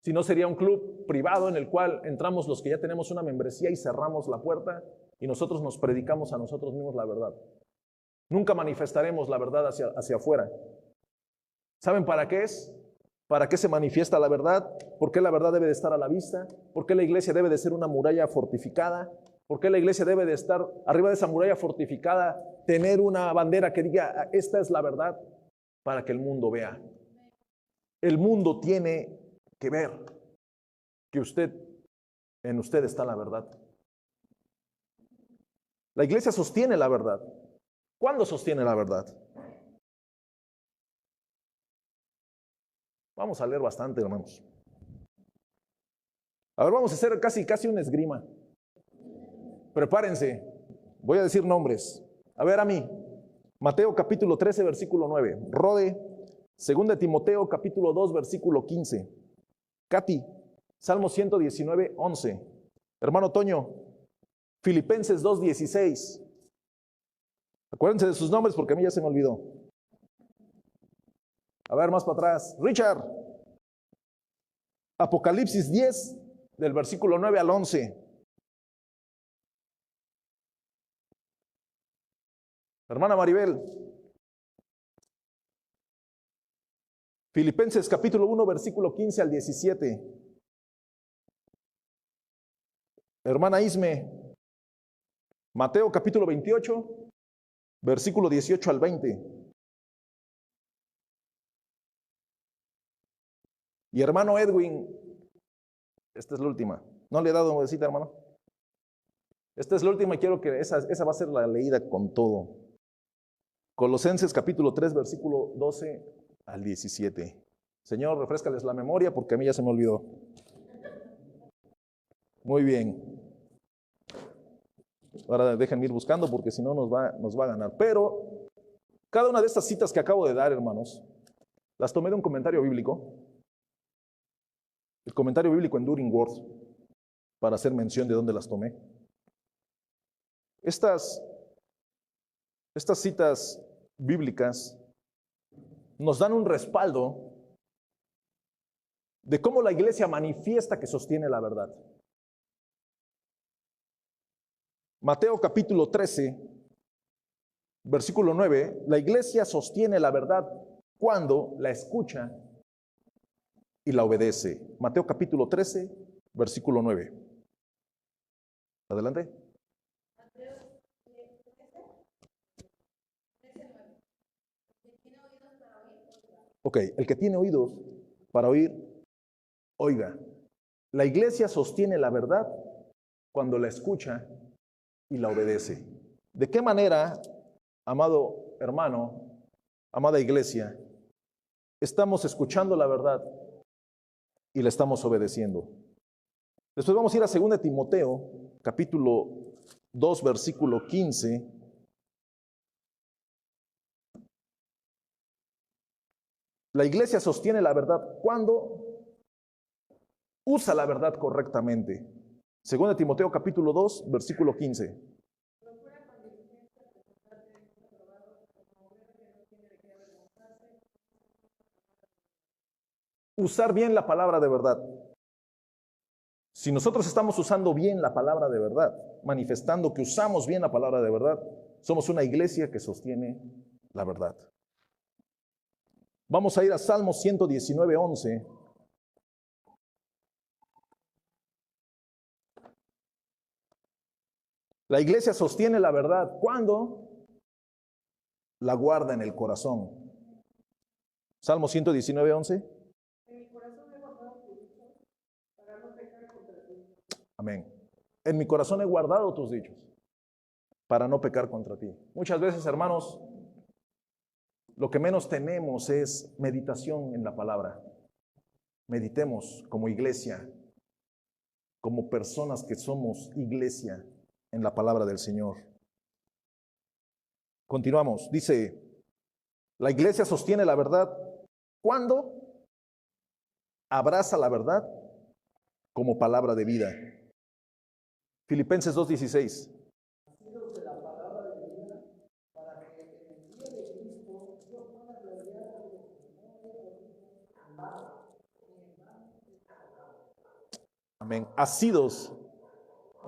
Si no, sería un club privado en el cual entramos los que ya tenemos una membresía y cerramos la puerta y nosotros nos predicamos a nosotros mismos la verdad. Nunca manifestaremos la verdad hacia afuera. ¿Saben para qué es? ¿Para qué se manifiesta la verdad? ¿Por qué la verdad debe de estar a la vista? ¿Por qué la iglesia debe de ser una muralla fortificada? ¿Por qué la iglesia debe de estar arriba de esa muralla fortificada, tener una bandera que diga, esta es la verdad, para que el mundo vea? El mundo tiene que ver que en usted está la verdad. La iglesia sostiene la verdad. ¿Cuándo sostiene la verdad? Vamos a leer bastante, hermanos. A ver, vamos a hacer casi una esgrima. Prepárense. Voy a decir nombres. A ver, a mí. Mateo capítulo 13, versículo 9. Rode, 2 Timoteo capítulo 2, versículo 15. Katy, Salmo 119, 11. Hermano Toño, Filipenses 2, 16. Acuérdense de sus nombres porque a mí ya se me olvidó. A ver, más para atrás. Richard, Apocalipsis 10, del versículo 9 al 11. Hermana Maribel, Filipenses capítulo 1, versículo 15 al 17. Hermana Isme, Mateo capítulo 28, versículo 18 al 20. Y hermano Edwin, esta es la última. ¿No le he dado cita, hermano? Esta es la última y quiero que esa va a ser la leída con todo. Colosenses capítulo 3, versículo 12 al 17. Señor, refréscales la memoria porque a mí ya se me olvidó. Muy bien. Ahora déjenme ir buscando porque si no nos va a ganar. Pero cada una de estas citas que acabo de dar, hermanos, las tomé de un comentario bíblico. El comentario bíblico Enduring Word, para hacer mención de dónde las tomé. Estas citas bíblicas nos dan un respaldo de cómo la iglesia manifiesta que sostiene la verdad. Mateo capítulo 13, versículo 9, la iglesia sostiene la verdad cuando la escucha y la obedece. Mateo capítulo 13, versículo 9. Adelante. Ok, el que tiene oídos para oír, oiga. La iglesia sostiene la verdad cuando la escucha y la obedece. ¿De qué manera, amado hermano, amada iglesia, estamos escuchando la verdad y la estamos obedeciendo? Después vamos a ir a 2 Timoteo, capítulo 2, versículo 15. La iglesia sostiene la verdad cuando usa la verdad correctamente. 2 Timoteo capítulo 2, versículo 15. Usar bien la palabra de verdad. Si nosotros estamos usando bien la palabra de verdad, manifestando que usamos bien la palabra de verdad, somos una iglesia que sostiene la verdad. Vamos a ir a Salmo 119, 11. La iglesia sostiene la verdad cuando la guarda en el corazón. Salmo 119, 11. Amén. En mi corazón he guardado tus dichos para no pecar contra ti. Muchas veces, hermanos, lo que menos tenemos es meditación en la palabra. Meditemos como iglesia, como personas que somos iglesia en la palabra del Señor. Continuamos. Dice, la iglesia sostiene la verdad cuando abraza la verdad como palabra de vida. Filipenses 2:16. Amén. Asidos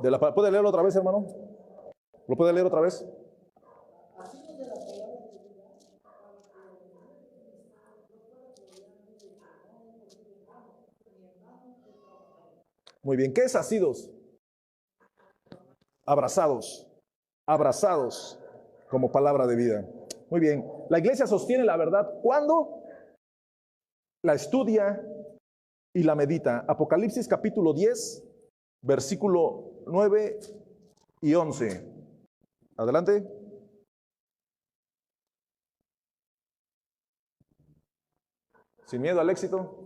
de la palabra. ¿Puede leerlo otra vez, hermano? ¿Lo puede leer otra vez? Muy bien. ¿Qué es asidos? Abrazados. Abrazados como palabra de vida. Muy bien. La iglesia sostiene la verdad cuando la estudia y la medita. Apocalipsis capítulo 10, versículo 9 y 11. Adelante. Sin miedo al éxito.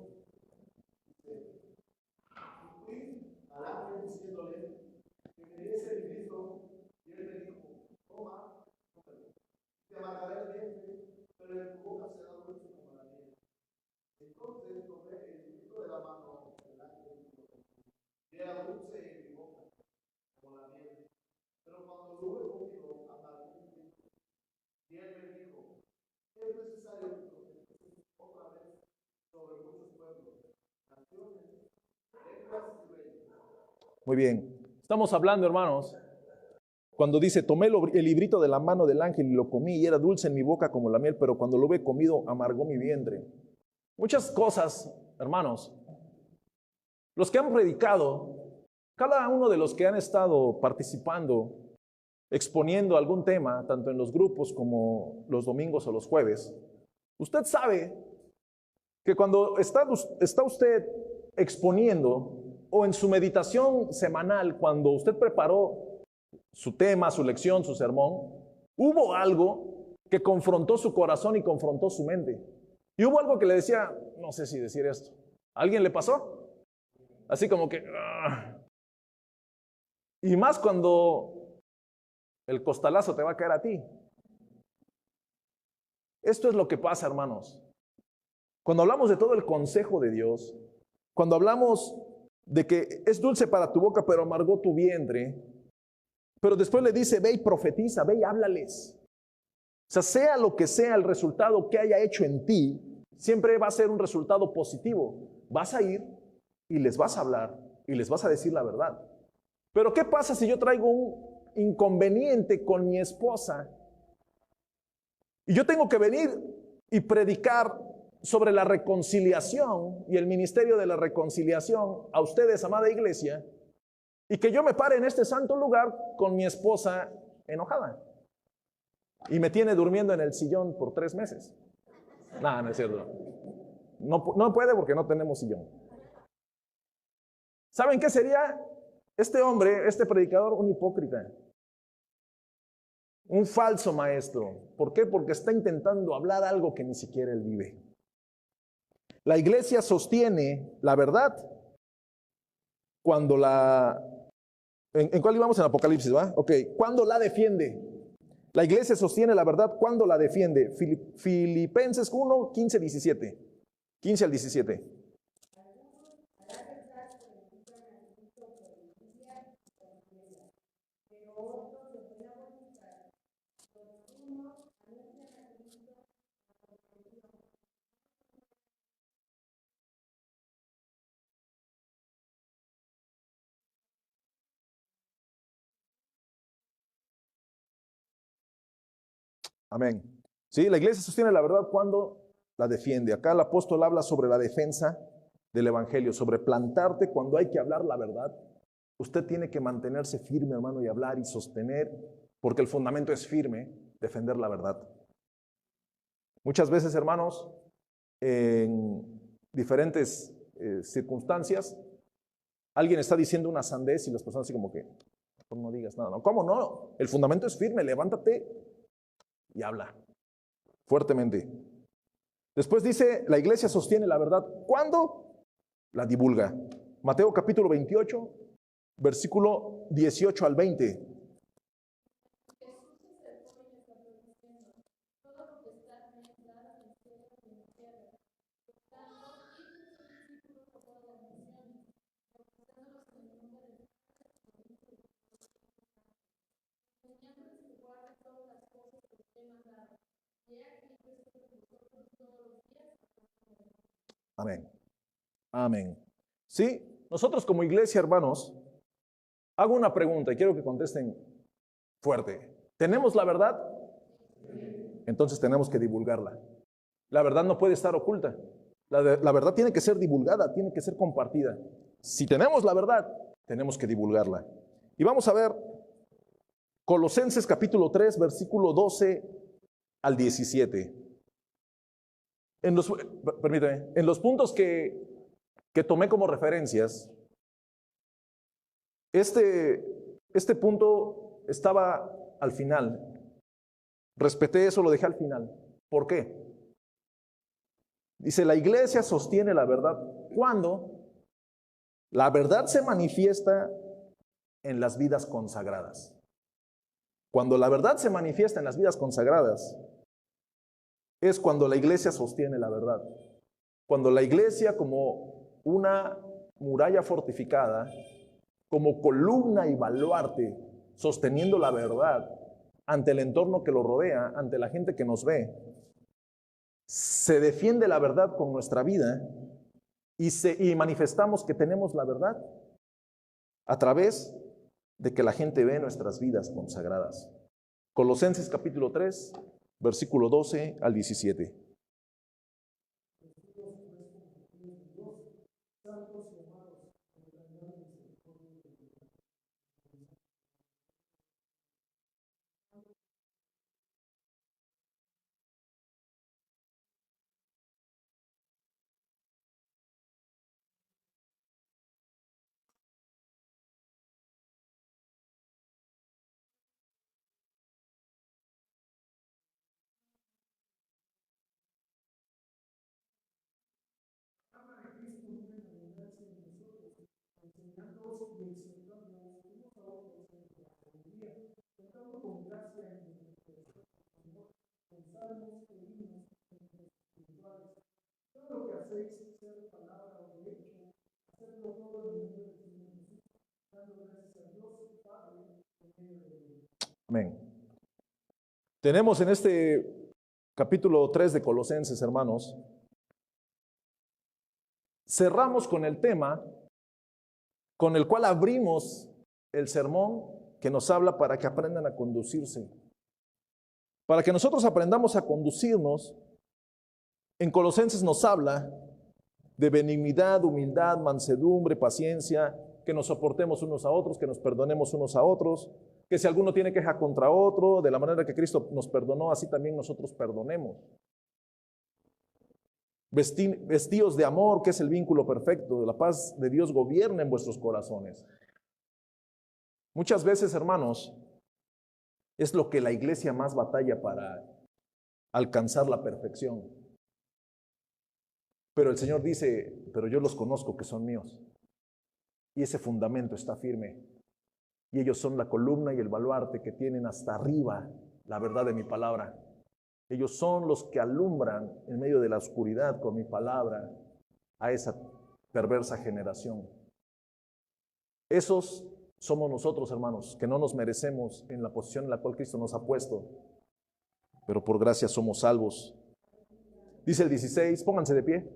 Muy bien. Estamos hablando, hermanos, cuando dice, tomé el librito de la mano del ángel y lo comí y era dulce en mi boca como la miel, pero cuando lo hube comido amargó mi vientre. Muchas cosas, hermanos. Los que han predicado, cada uno de los que han estado participando, exponiendo algún tema, tanto en los grupos como los domingos o los jueves, usted sabe que cuando está usted exponiendo o en su meditación semanal, cuando usted preparó su tema, su lección, su sermón, hubo algo que confrontó su corazón y confrontó su mente. Y hubo algo que le decía, no sé si decir esto. ¿A alguien le pasó? Así como que... Y más cuando el costalazo te va a caer a ti. Esto es lo que pasa, hermanos. Cuando hablamos de todo el consejo de Dios, cuando hablamos de que es dulce para tu boca, pero amargó tu vientre, pero después le dice, ve y profetiza, ve y háblales. O sea lo que sea el resultado que haya hecho en ti, siempre va a ser un resultado positivo. Vas a ir y les vas a hablar y les vas a decir la verdad. Pero ¿qué pasa si yo traigo un inconveniente con mi esposa y yo tengo que venir y predicar sobre la reconciliación y el ministerio de la reconciliación a ustedes, amada iglesia, y que yo me pare en este santo lugar con mi esposa enojada y me tiene durmiendo en el sillón por 3 meses? No, no es cierto. No puede porque no tenemos sillón. ¿Saben qué sería este hombre, este predicador? Un hipócrita, un falso maestro. ¿Por qué? Porque está intentando hablar algo que ni siquiera él vive. La iglesia sostiene la verdad cuando la... ¿En cuál íbamos? En Apocalipsis, ¿va? Ok, ¿cuándo la defiende? La iglesia sostiene la verdad cuando la defiende. Filipenses 1, 15, 17. 15 al 17. Amén. Sí, la iglesia sostiene la verdad cuando la defiende. Acá el apóstol habla sobre la defensa del evangelio, sobre plantarte cuando hay que hablar la verdad. Usted tiene que mantenerse firme, hermano, y hablar y sostener, porque el fundamento es firme, defender la verdad. Muchas veces, hermanos, en diferentes circunstancias, alguien está diciendo una sandez y las personas así como que, no digas nada. No, ¿cómo no? El fundamento es firme, levántate y habla fuertemente. Después dice, la iglesia sostiene la verdad. ¿Cuándo? La divulga. Mateo capítulo 28, versículo 18 al 20. Amén. Amén. Sí, nosotros como iglesia, hermanos, hago una pregunta y quiero que contesten fuerte. ¿Tenemos la verdad? Entonces tenemos que divulgarla. La verdad no puede estar oculta. La verdad tiene que ser divulgada, tiene que ser compartida. Si tenemos la verdad, tenemos que divulgarla. Y vamos a ver Colosenses capítulo 3, versículo 12 al 17. Permíteme, en los puntos que tomé como referencias, este punto estaba al final. Respeté eso, lo dejé al final. ¿Por qué? Dice, la iglesia sostiene la verdad cuando la verdad se manifiesta en las vidas consagradas. Cuando la verdad se manifiesta en las vidas consagradas, es cuando la iglesia sostiene la verdad. Cuando la iglesia, como una muralla fortificada, como columna y baluarte, sosteniendo la verdad ante el entorno que lo rodea, ante la gente que nos ve, se defiende la verdad con nuestra vida y manifestamos que tenemos la verdad a través de que la gente ve nuestras vidas consagradas. Colosenses capítulo 3, versículo 12 al 17. Amén. Tenemos en este capítulo 3 de Colosenses, hermanos, cerramos con el tema con el cual abrimos el sermón que nos habla para que aprendan a conducirse. Para que nosotros aprendamos a conducirnos, en Colosenses nos habla de benignidad, humildad, mansedumbre, paciencia, que nos soportemos unos a otros, que nos perdonemos unos a otros, que si alguno tiene queja contra otro, de la manera que Cristo nos perdonó, así también nosotros perdonemos. Vestíos de amor, que es el vínculo perfecto, la paz de Dios gobierna en vuestros corazones. Muchas veces, hermanos, es lo que la iglesia más batalla para alcanzar la perfección. Pero el Señor dice, pero yo los conozco que son míos. Y ese fundamento está firme. Y ellos son la columna y el baluarte que tienen hasta arriba la verdad de mi palabra. Ellos son los que alumbran en medio de la oscuridad con mi palabra a esa perversa generación. Esos somos nosotros, hermanos, que no nos merecemos en la posición en la cual Cristo nos ha puesto, pero por gracia somos salvos. Dice el 16, pónganse de pie.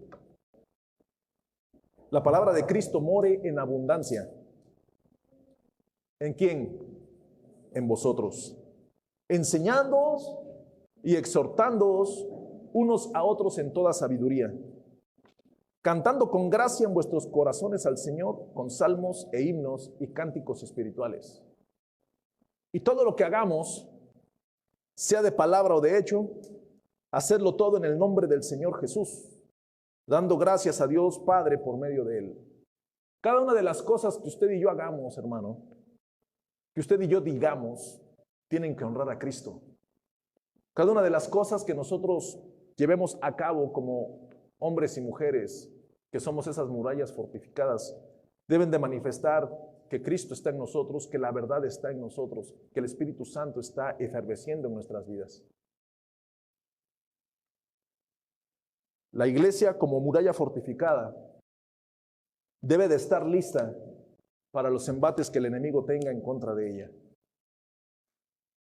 La palabra de Cristo more en abundancia. ¿En quién? En vosotros. Enseñándoos y exhortándoos unos a otros en toda sabiduría, cantando con gracia en vuestros corazones al Señor con salmos e himnos y cánticos espirituales. Y todo lo que hagamos, sea de palabra o de hecho, hacerlo todo en el nombre del Señor Jesús, dando gracias a Dios Padre por medio de Él. Cada una de las cosas que usted y yo hagamos, hermano, que usted y yo digamos, tienen que honrar a Cristo. Cada una de las cosas que nosotros llevemos a cabo como hombres y mujeres, que somos esas murallas fortificadas, deben de manifestar que Cristo está en nosotros, que la verdad está en nosotros, que el Espíritu Santo está efervesciendo en nuestras vidas. La iglesia, como muralla fortificada, debe de estar lista para los embates que el enemigo tenga en contra de ella.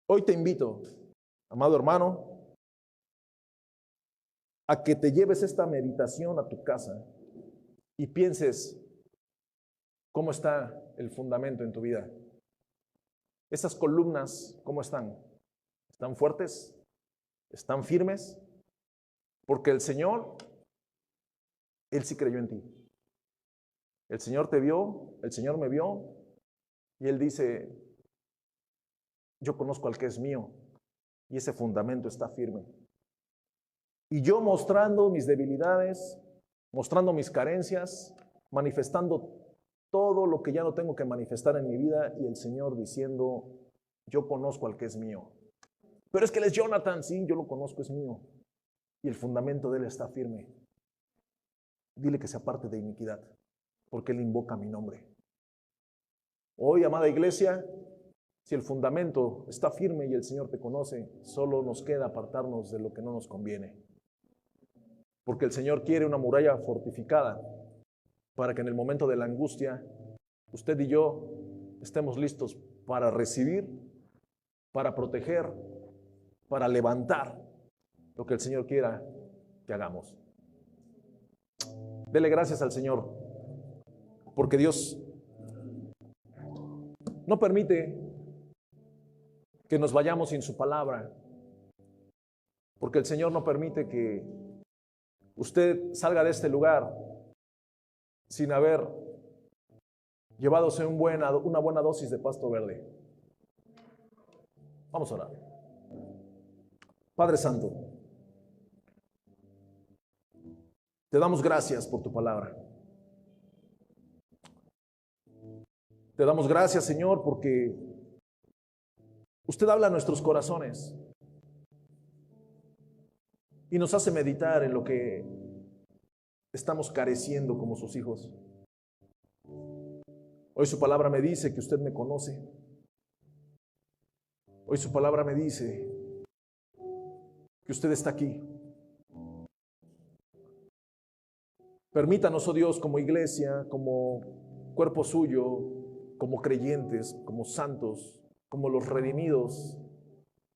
Hoy te invito, amado hermano, a que te lleves esta meditación a tu casa y pienses cómo está el fundamento en tu vida. Esas columnas, ¿cómo están? ¿Están fuertes? ¿Están firmes? Porque el Señor, Él sí creyó en ti. El Señor te vio, el Señor me vio, y Él dice, yo conozco al que es mío, y ese fundamento está firme. Y yo mostrando mis debilidades, mostrando mis carencias, manifestando todo lo que ya no tengo que manifestar en mi vida, y el Señor diciendo, yo conozco al que es mío. Pero es que él es Jonathan, sí, yo lo conozco, es mío. Y el fundamento de él está firme. Dile que se aparte de iniquidad, porque él invoca mi nombre. Hoy, amada iglesia, si el fundamento está firme y el Señor te conoce, solo nos queda apartarnos de lo que no nos conviene. Porque el Señor quiere una muralla fortificada para que en el momento de la angustia, usted y yo estemos listos para recibir, para proteger, para levantar lo que el Señor quiera que hagamos. Dele gracias al Señor, porque Dios no permite que nos vayamos sin su palabra, porque el Señor no permite que usted salga de este lugar sin haber llevadose una buena dosis de pasto verde. Vamos a orar. Padre Santo, te damos gracias por tu palabra. Te damos gracias, Señor, porque usted habla a nuestros corazones y nos hace meditar en lo que estamos careciendo como sus hijos. Hoy su palabra me dice que usted me conoce. Hoy su palabra me dice que usted está aquí. Permítanos, oh Dios, como iglesia, como cuerpo suyo, como creyentes, como santos, como los redimidos,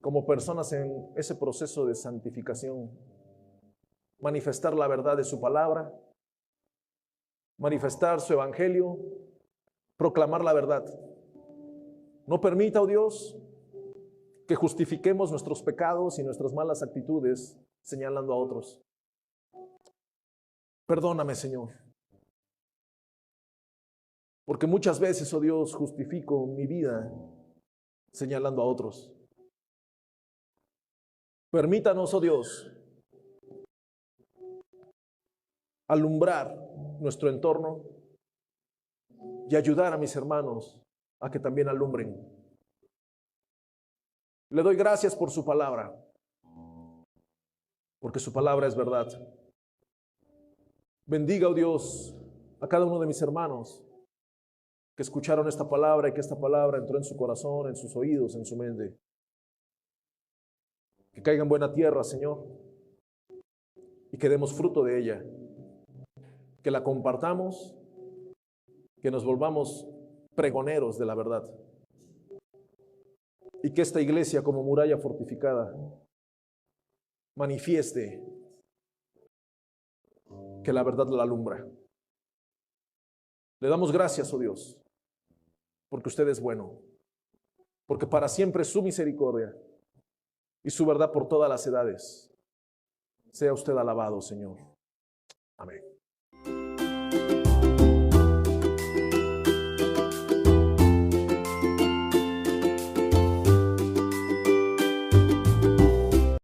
como personas en ese proceso de santificación, manifestar la verdad de su palabra, manifestar su evangelio, proclamar la verdad. No permita, oh Dios, que justifiquemos nuestros pecados y nuestras malas actitudes señalando a otros. Perdóname, Señor, porque muchas veces, oh Dios, justifico mi vida señalando a otros. Permítanos, oh Dios, alumbrar nuestro entorno y ayudar a mis hermanos a que también alumbren. Le doy gracias por su palabra, porque su palabra es verdad. Bendiga, oh Dios, a cada uno de mis hermanos que escucharon esta palabra y que esta palabra entró en su corazón, en sus oídos, en su mente. Que caiga en buena tierra, Señor, y que demos fruto de ella. Que la compartamos, que nos volvamos pregoneros de la verdad. Y que esta iglesia, como muralla fortificada, manifieste que la verdad la alumbra. Le damos gracias, oh Dios, porque usted es bueno, porque para siempre es su misericordia y su verdad por todas las edades. Sea usted alabado, Señor. Amén.